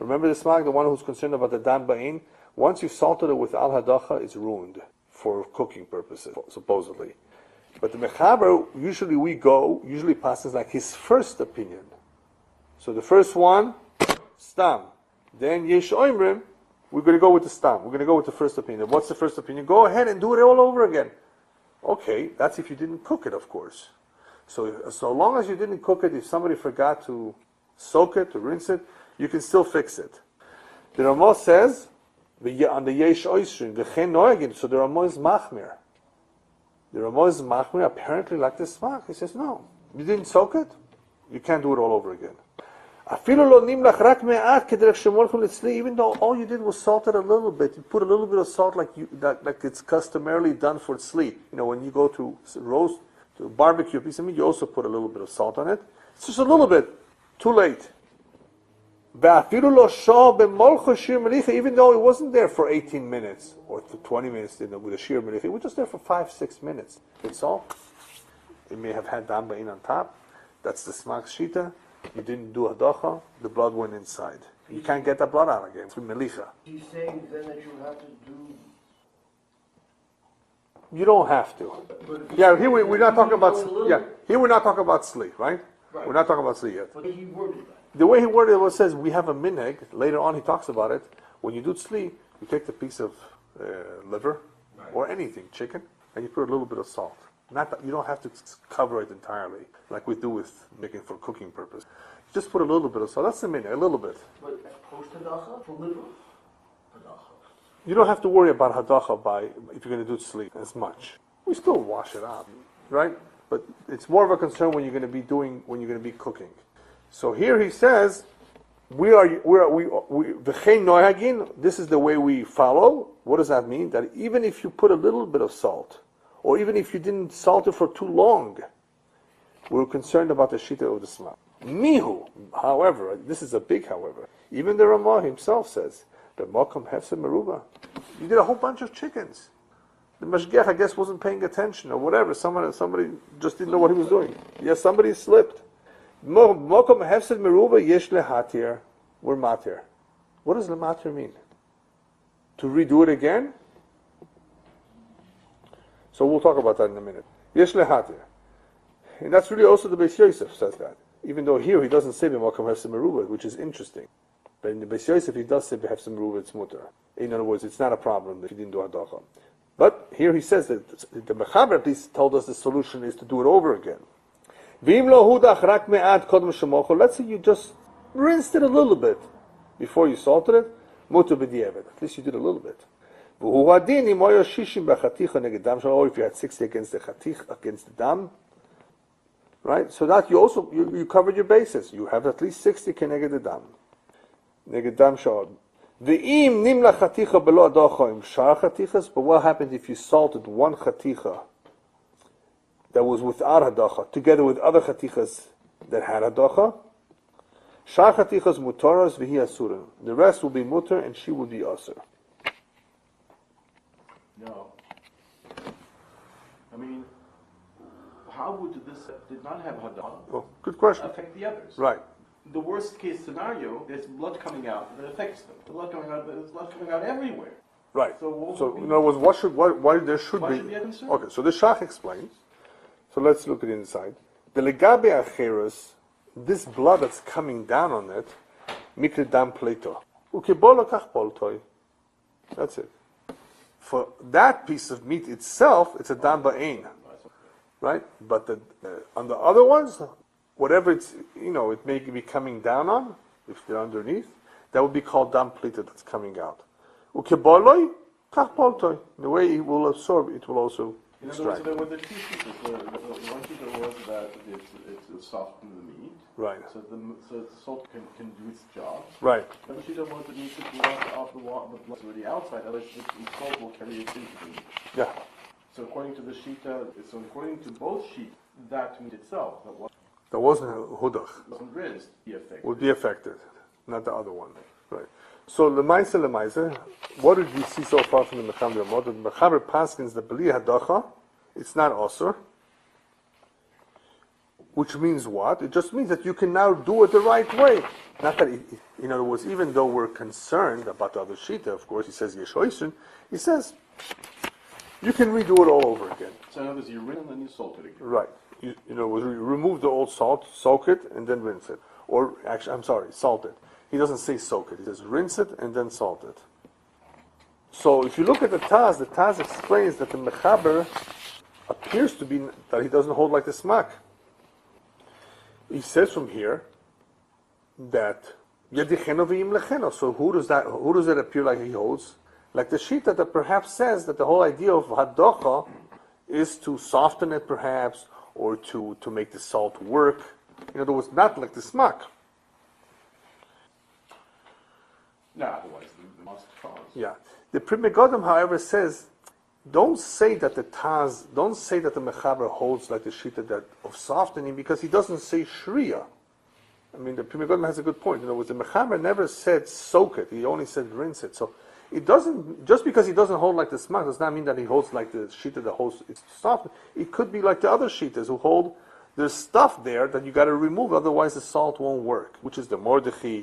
Remember the smak, the one who's concerned about the dam ba'in. Once you've salted it with al hadacha, it's ruined for cooking purposes, supposedly. But the Mechaber, usually passes like his first opinion. So the first one, stam. Then yesh oimrim, we're going to go with the stam. We're going to go with the first opinion. What's the first opinion? Go ahead and do it all over again. Okay, that's if you didn't cook it, of course. So long as you didn't cook it, if somebody forgot to soak it, to rinse it, you can still fix it. The Ramah says, on the yesh oisrin, v'chen noegin, so the Ramah is machmir. The Ramah is machmir, apparently like the smak. He says, no, you didn't soak it, you can't do it all over again. Even though all you did was salt it a little bit, you put a little bit of salt like it's customarily done for tzli. You know, when you go to roast, to barbecue a piece of meat, you also put a little bit of salt on it. It's just a little bit, too late. Even though it wasn't there for 18 minutes or 20 minutes with a sheer melicha, it was just there for 5-6 minutes. It's all. It may have had dam ba'in on top. That's the smak shita. You didn't do hadacha. The blood went inside. You can't get that blood out again through melicha. He's saying then that you have to do. You don't have to. Yeah, here we're not talking about. Yeah, here we're not talking about sleep, right? We're not talking about sleep yet. But he worded that. The way he worded it was says we have a minhag. Later on, he talks about it. When you do tzli, you take the piece of liver or anything, chicken, and you put a little bit of salt. Not that, you don't have to cover it entirely, like we do with making for cooking purpose. Just put a little bit of salt. That's the minhag, a little bit. But post hadacha for liver. Hadacha. You don't have to worry about hadacha if you're going to do tzli as much. We still wash it out, right? But it's more of a concern when you're going to be cooking. So here he says, this is the way we follow. What does that mean? That even if you put a little bit of salt, or even if you didn't salt it for too long, we're concerned about the shita of the smak. Mihu, however, this is a big however. Even the Ramah himself says, the Mokum Hefse Meruba. You did a whole bunch of chickens. The Mashgiach, I guess, wasn't paying attention or whatever. Somebody just didn't know what he was doing. Yes, somebody slipped. Mokum Hefse Meruba Yesh Lehatir. We're matir. What does lematir mean? To redo it again? So we'll talk about that in a minute. Yesh lehatir. And that's really also the Beis Yosef says that. Even though here he doesn't say b'makam hefsem meruba, which is interesting. But in the Beis Yosef he does say b'hefsem meruba, it's mutar. In other words, it's not a problem if he didn't do hadacha. But here he says that the Mechaber at least told us the solution is to do it over again. Let's say you just rinsed it a little bit before you salted it. At least you did a little bit. Or if you had 60 against the chatich, against the dam, right? So that you covered your bases. You have at least 60 keneged the dam. Neged dam sha'od. Ve'im nimla chaticha below adocha im shar chatichas. But what happened if you salted one chaticha that was without hadacha together with other chatichas that had hadacha? Shar chatichas mutaras v'hi asurim. The rest will be mutar and she will be asur. No. I mean, how would this did not have hadacha Oh, good question. affect the others? Right. The worst case scenario, there's blood coming out that affects them. There's blood coming out everywhere. Right. So in other words, why there should why be? should be a concern? Okay. So the Shach explains. So let's look at the inside. The legabe acheres, this blood that's coming down on it, mikre dam pleto. Ukebolo kach poltoi. That's it. For that piece of meat itself, it's a dam ba'ein, right? But on the other ones, whatever it may be coming down on, if they're underneath, that would be called dam pleto that's coming out. Ukeboloi kach poltoi. The way it will absorb, it will also In other words, extract. there were the two pieces. The one piece was that it's soften the meat. Right. So the salt can do its job. Right. The other sheet was that needs to wash off the blood already outside, otherwise the salt will carry it into the meat. Yeah. So according to the shita, according to both sheets, that meat itself That wasn't hudach. wasn't rinsed, Would be affected, not the other one. Right. So lemaisa, what did we see so far from the Mechaber Ramah? The Mechaber paskins the beli hadacha, it's not osur. Which means what? It just means that you can now do it the right way. Not that, in other words, even though we're concerned about the other shita, of course, he says yeshoisun, he says you can redo it all over again. So in other words, you rinse and then you salt it again. Right. You remove the old salt, soak it, and then rinse it. Or actually, salt it. He doesn't say soak it. He says rinse it and then salt it. So if you look at the Taz explains that the Mechaber appears to be that he doesn't hold like the smak. He says from here that yedicheno v'im lecheno. So who does it appear like he holds? Like the shita that perhaps says that the whole idea of hadocha is to soften it perhaps, or to make the salt work. In other words, not like the smak. No, otherwise the must cause. Yeah. The Pri Megadim, however, says, don't say that the Mechaber holds like the shita that of softening, because he doesn't say shriya. I mean, the Pri Megadim has a good point. In other words, the Mechaber never said soak it. He only said rinse it. So it doesn't, just because he doesn't hold like the smak does not mean that he holds like the shita that holds it's soft. It could be like the other shitas who hold there's stuff there that you got to remove, otherwise the salt won't work, which is the Mordechai,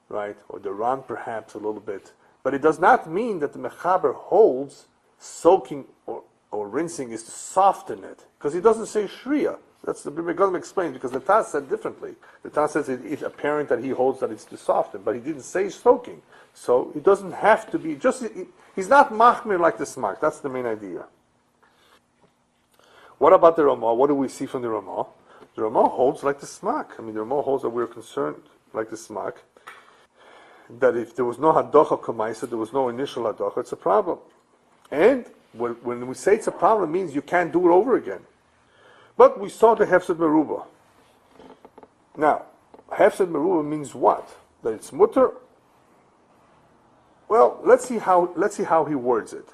right, or the Ran perhaps a little bit. But it does not mean that the Mechaber holds soaking or rinsing is to soften it, because he doesn't say shriya. That's the Pri Megadim explained, because the Taz said differently. The Taz says it's apparent that he holds that it's to soften, but he didn't say soaking. So it doesn't have to be, he's not machmir like the smak. That's the main idea. What about the Ramah? What do we see from the Ramah? The Ramah holds like the smak. I mean, the Ramah holds that we're concerned like the smak, that if there was no hadocha kamaisa, there was no initial hadocha, it's a problem. And when we say it's a problem, it means you can't do it over again. But we saw the hefsed meruba. Now, hefsed meruba means what? That it's mutter. Well, let's see how he words it.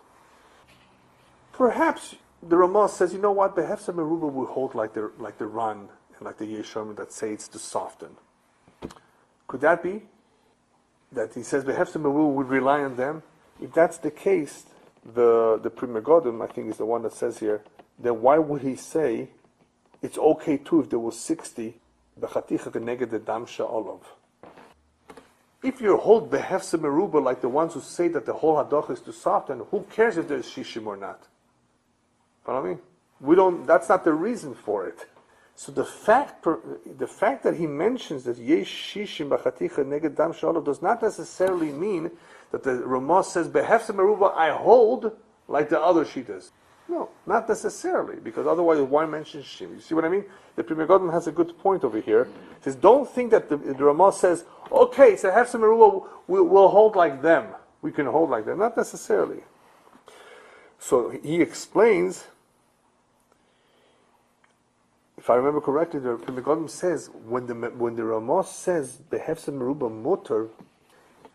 Perhaps the Ramah says, you know what, the hefsed meruba will hold like the Ran and like the Yeshomim that say it's to soften. Could that be? That he says the hefsed meruba would rely on them? If that's the case, the Pri Megadim, I think, is the one that says here, then why would he say it's okay too if there was 60 b'chaticha keneged the damsha olav? If you hold the hefsed meruba like the ones who say that the whole hadoch is to soften, who cares if there's shishim or not? Follow me? That's not the reason for it. So the fact that he mentions that yesh shishim b'chaticha neged damsha olav does not necessarily mean that the Ramah says behefsed meruba I hold like the other shitas. No, not necessarily, because otherwise why mention shim? You see what I mean? The Pri Megadim has a good point over here. He says, don't think that the Ramah says, okay, so have some Merubah, we'll hold like them. We can hold like them. Not necessarily. So he explains, if I remember correctly, the Pri Megadim says, when the Ramah says, behefsa merubah mutter,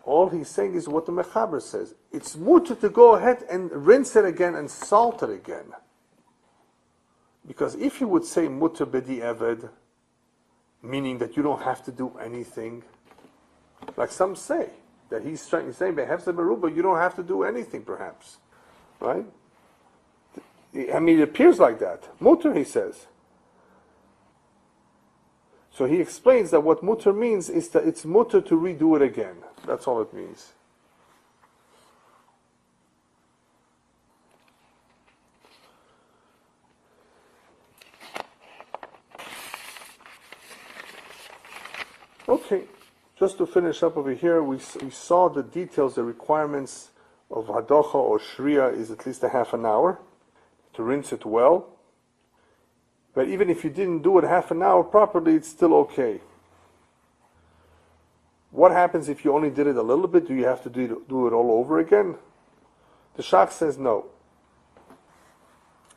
all he's saying is what the Mechaber says. It's mutter to go ahead and rinse it again and salt it again. Because if you would say mutter bedi eved, meaning that you don't have to do anything, like some say, that he's saying behefsa merubah, you don't have to do anything perhaps. Right? I mean, it appears like that. Mutter, he says. So he explains that what mutter means is that it's mutter to redo it again. That's all it means. Okay, just to finish up over here, we saw the details, the requirements of hadocha or shriya is at least a half an hour to rinse it well. But even if you didn't do it half an hour properly, it's still okay. What happens if you only did it a little bit? Do you have to do it all over again? The Shach says no.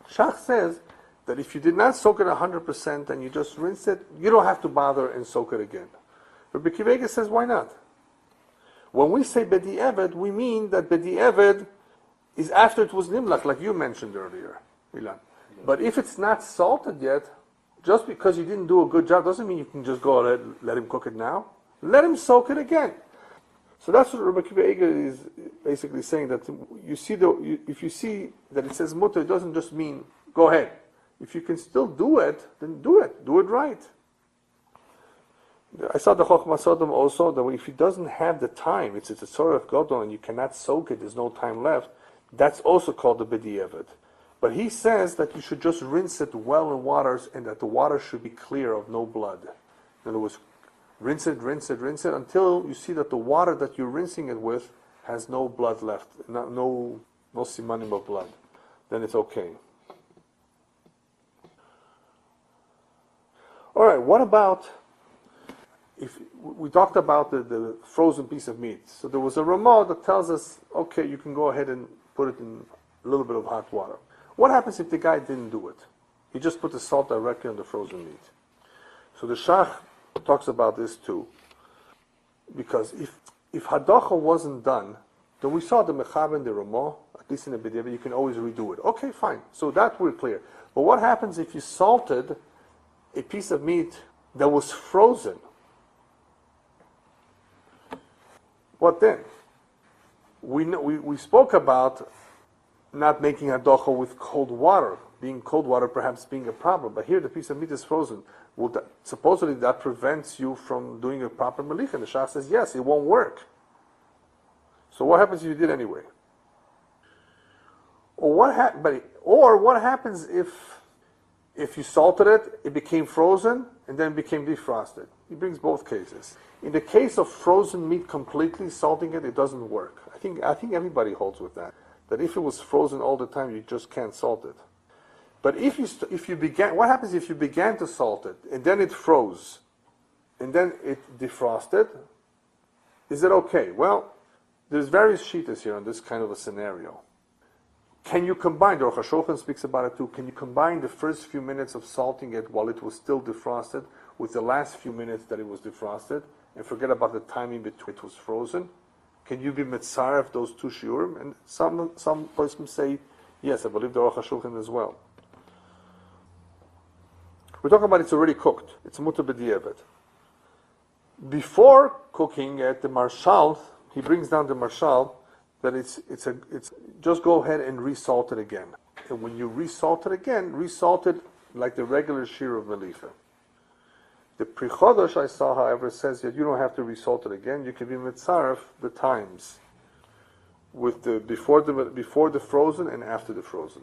Shach says that if you did not soak it 100% and you just rinse it, you don't have to bother and soak it again. Rabbi Elyahu Kin says, why not? When we say Bedi Eved, we mean that Bedi Eved is after it was Nimlach, like you mentioned earlier, Milan. But if it's not salted yet, just because you didn't do a good job doesn't mean you can just go ahead and let him cook it now. Let him soak it again. So that's what Rabbi Elyahu Kin is basically saying, that if you see that it says mutter, it doesn't just mean go ahead. If you can still do it, then do it. Do it right. I saw the Chochmah Sodom also, that if he doesn't have the time, it's a tzorech gadol and you cannot soak it, there's no time left, that's also called the Bedi Eved. But he says that you should just rinse it well in waters and that the water should be clear of no blood. In other words, rinse it until you see that the water that you're rinsing it with has no blood left, no simanim of blood. Then it's okay. All right, what about, if we talked about the frozen piece of meat. So there was a Ramah that tells us, okay, you can go ahead and put it in a little bit of hot water. What happens if the guy didn't do it? He just put the salt directly on the frozen meat. So the Shach talks about this too. Because if hadocha wasn't done, then we saw the Mechaber and the Ramah, at least in the B'diavad, you can always redo it. Okay, fine. So that we're clear. But what happens if you salted a piece of meat that was frozen? What then? We spoke about not making hadocha with cold water, being cold water perhaps being a problem. But here the piece of meat is frozen. Supposedly that prevents you from doing a proper melicha. And the Shach says, yes, it won't work. So what happens if you did anyway? Or what happens if you salted it, it became frozen, and then became defrosted? He brings both cases. In the case of frozen meat completely, salting it doesn't work. I think everybody holds with that. That if it was frozen all the time, you just can't salt it. But what happens if you began to salt it, and then it froze, and then it defrosted? Is it okay? Well, there's various shitas here on this kind of a scenario. Can you combine, the Aruch HaShulchan speaks about it too, can you combine the first few minutes of salting it while it was still defrosted with the last few minutes that it was defrosted, and forget about the timing between it was frozen? Can you be mitzaref those two shiurim? And some persons say, yes, I believe the Aruch HaShulchan as well. We're talking about it's already cooked. It's mutar b'diavad. Before cooking at the marshal, he brings down the marshal that it's just go ahead and resalt it again. And when you resalt it again, resalt it like the regular shear of melicha. The Pri Chodesh I saw, however, says that you don't have to resalt it again. You can be mitzaref the times with the before the frozen and after the frozen.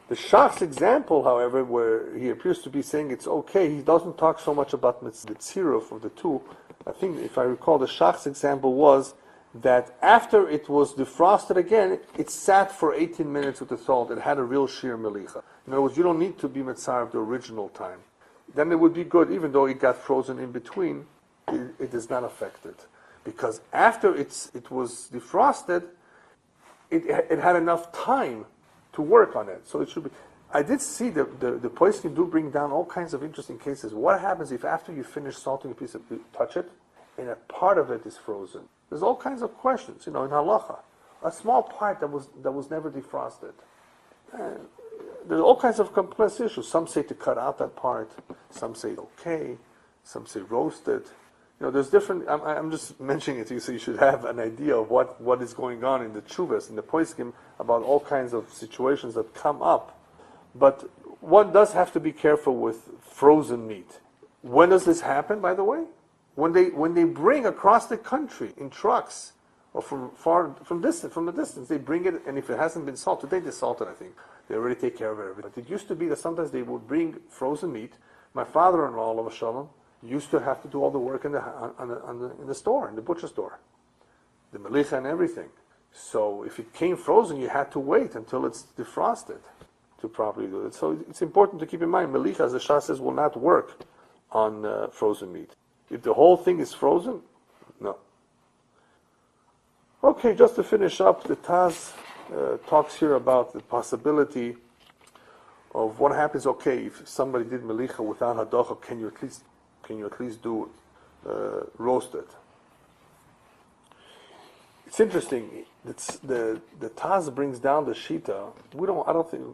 The Shach's example, however, where he appears to be saying it's okay, he doesn't talk so much about the tziruf of the two. I think, if I recall, the Shach's example was that after it was defrosted again, it sat for 18 minutes with the salt. It had a real sheer melicha. In other words, you don't need to be mitzvah the original time. Then it would be good, even though it got frozen in between, it is not affected. Because after it was defrosted, it had enough time to work on it. So it should be. I did see the poskim do bring down all kinds of interesting cases. What happens if after you finish salting a piece of, you touch it, and a part of it is frozen? There's all kinds of questions, in halacha. A small part that was never defrosted. There's all kinds of complex issues. Some say to cut out that part. Some say okay. Some say roast it. There's different. I'm just mentioning it to you so you should have an idea of what is going on in the tshuvas, in the poskim, about all kinds of situations that come up. But one does have to be careful with frozen meat. When does this happen, by the way? When they bring across the country in trucks or from the distance, they bring it, and if it hasn't been salted, they desalt it, I think. They already take care of it. But it used to be that sometimes they would bring frozen meat. My father-in-law, Olav Shalom, used to have to do all the work in the store, in the butcher store. The melicha and everything. So if it came frozen, you had to wait until it's defrosted to properly do it. So it's important to keep in mind, melicha, as the Shah says, will not work on frozen meat. If the whole thing is frozen, no. Okay, just to finish up, the Taz talks here about the possibility of what happens. Okay, if somebody did melicha without hadacha, can you at least do roast it? It's interesting. The Taz brings down the shita. I don't think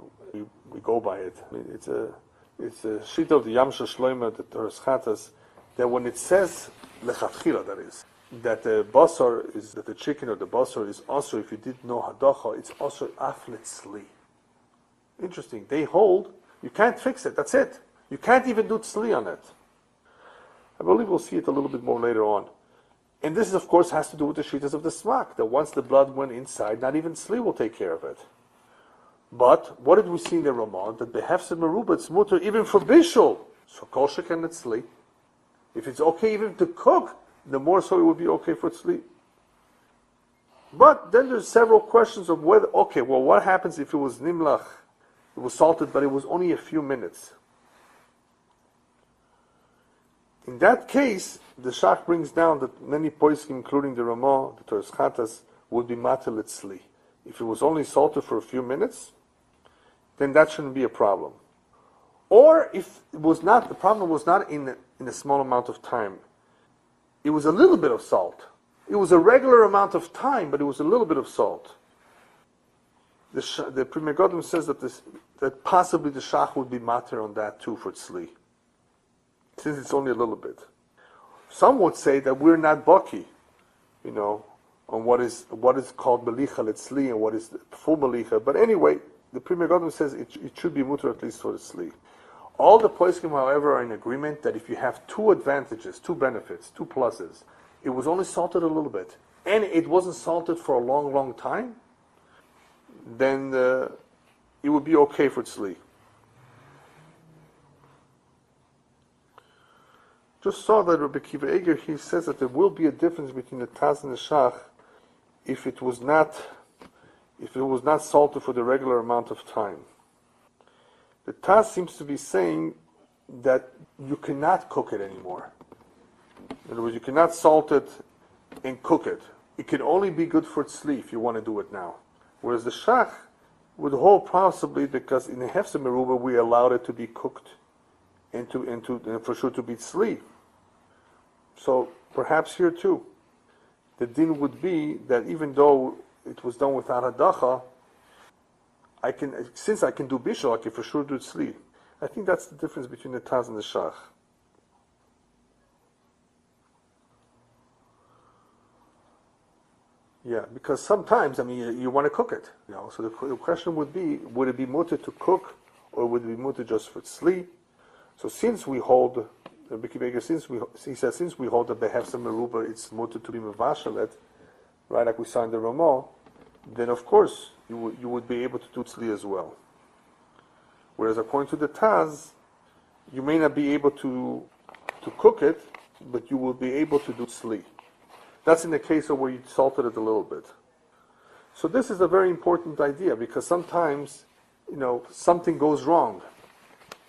we go by it. I mean, it's a shita of the Yamsha Shloima, the Taurus, that when it says lechatchila, that is, that the basar is, that the chicken or the basar is also, if you did know hadacha, it's also aflet tzli. Interesting. They hold you can't fix it. That's it. You can't even do tzli on it. I believe we'll see it a little bit more later on. And this, of course, has to do with the shitas of the smak, that once the blood went inside, not even tzli will take care of it. But what did we see in the Ramah? That behefsed meruba, it's mutter even for bishul. So kol sheken tzli. If it's okay even to cook, the more so it would be okay for tzli. But then there's several questions of whether, what happens if it was nimlach? It was salted, but it was only a few minutes. In that case, the Shach brings down that many poskim, including the Ramah, the Torah Chatas, would be matel tzli. If it was only salted for a few minutes, then that shouldn't be a problem. Or if it was not, the problem was not in a small amount of time. It was a little bit of salt. It was a regular amount of time, but it was a little bit of salt. The Pri Megadim says that possibly the Shach would be mater on that too for tzli, since it's only a little bit. Some would say that we're not baki, on what is called melicha letzli and what is full melicha. But anyway, the Pri Megadim says it should be muter at least for the tzli. All the poskim, however, are in agreement that if you have two advantages, two benefits, two pluses, it was only salted a little bit, and it wasn't salted for a long, long time, then it would be okay for tzli. Just saw that Rabbi Kiva Eger, he says that there will be a difference between the Taz and the Shach if it was not salted for the regular amount of time. The Taz seems to be saying that you cannot cook it anymore. In other words, you cannot salt it and cook it. It can only be good for tzli if you want to do it now. Whereas the Shach would hold possibly because in the Hefse Meruba we allowed it to be cooked and for sure to be tzli. So perhaps here too, the din would be that even though it was done without hadacha, since I can do bishul, I can for sure do tzli. I think that's the difference between the Taz and the Shach. Yeah, because sometimes, you want to cook it. So the question would be, would it be mutter to cook, or would it be mutter just for tzli? So since we hold, since we hold that behefsa meruba, it's mutter to be mevashelet, right, like we saw in the Ramah, then of course you would be able to do tzli as well. Whereas according to the Taz, you may not be able to cook it, but you will be able to do tzli. That's in the case of where you salted it a little bit. So this is a very important idea, because sometimes, something goes wrong.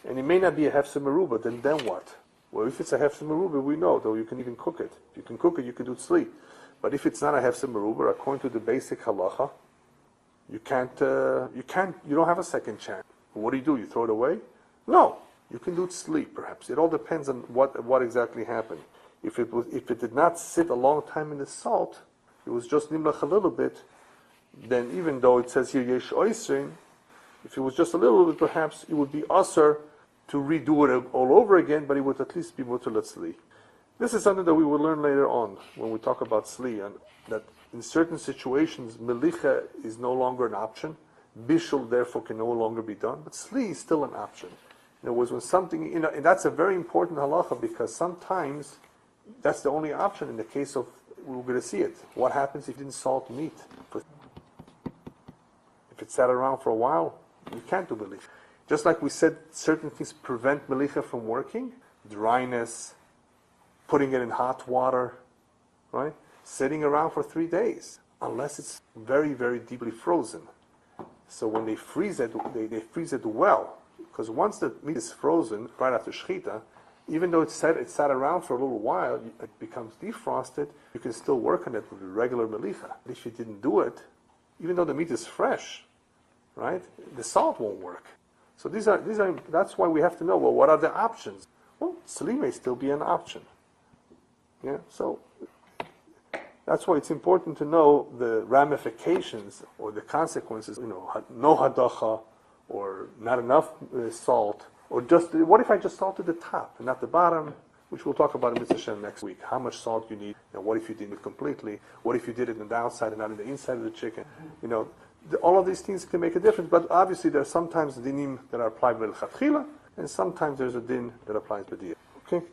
And it may not be a hefsek meruba, then what? Well, if it's a hefsek meruba, we know, though you can even cook it. If you can cook it, you can do tzli. But if it's not a hefsek meruba, according to the basic halacha, you don't have a second chance. What do? You throw it away? No. You can do tzli, perhaps. It all depends on what exactly happened. If it did not sit a long time in the salt, it was just nimlach a little bit, then even though it says here yesh oisrin, if it was just a little bit, perhaps it would be asr to redo it all over again, but it would at least be mutar tzli. This is something that we will learn later on when we talk about tzli, and that in certain situations, melicha is no longer an option. Bishul, therefore, can no longer be done, but tzli is still an option. In other words, when something, and that's a very important halacha, because sometimes that's the only option in the case of, we're going to see it. What happens if you didn't salt meat? If it sat around for a while, you can't do melicha. Just like we said, certain things prevent melicha from working. Dryness, putting it in hot water, right? Sitting around for 3 days, unless it's very, very deeply frozen. So when they freeze it, they freeze it well. Because once the meat is frozen, right after shechita, even though it sat around for a little while, it becomes defrosted, you can still work on it with regular melicha. If you didn't do it, even though the meat is fresh, right, the salt won't work. So that's why we have to know, well, what are the options? Well, tzli may still be an option. Yeah, so that's why it's important to know the ramifications or the consequences, no hadacha, or not enough salt, or just, what if I just salted the top and not the bottom, which we'll talk about in Mitzvah Shem next week. How much salt you need, and what if you did it completely? What if you did it in the outside and not in the inside of the chicken? All of these things can make a difference, but obviously there are sometimes dinim that are applied by l'chatchila, and sometimes there's a din that applies by diya. Okay?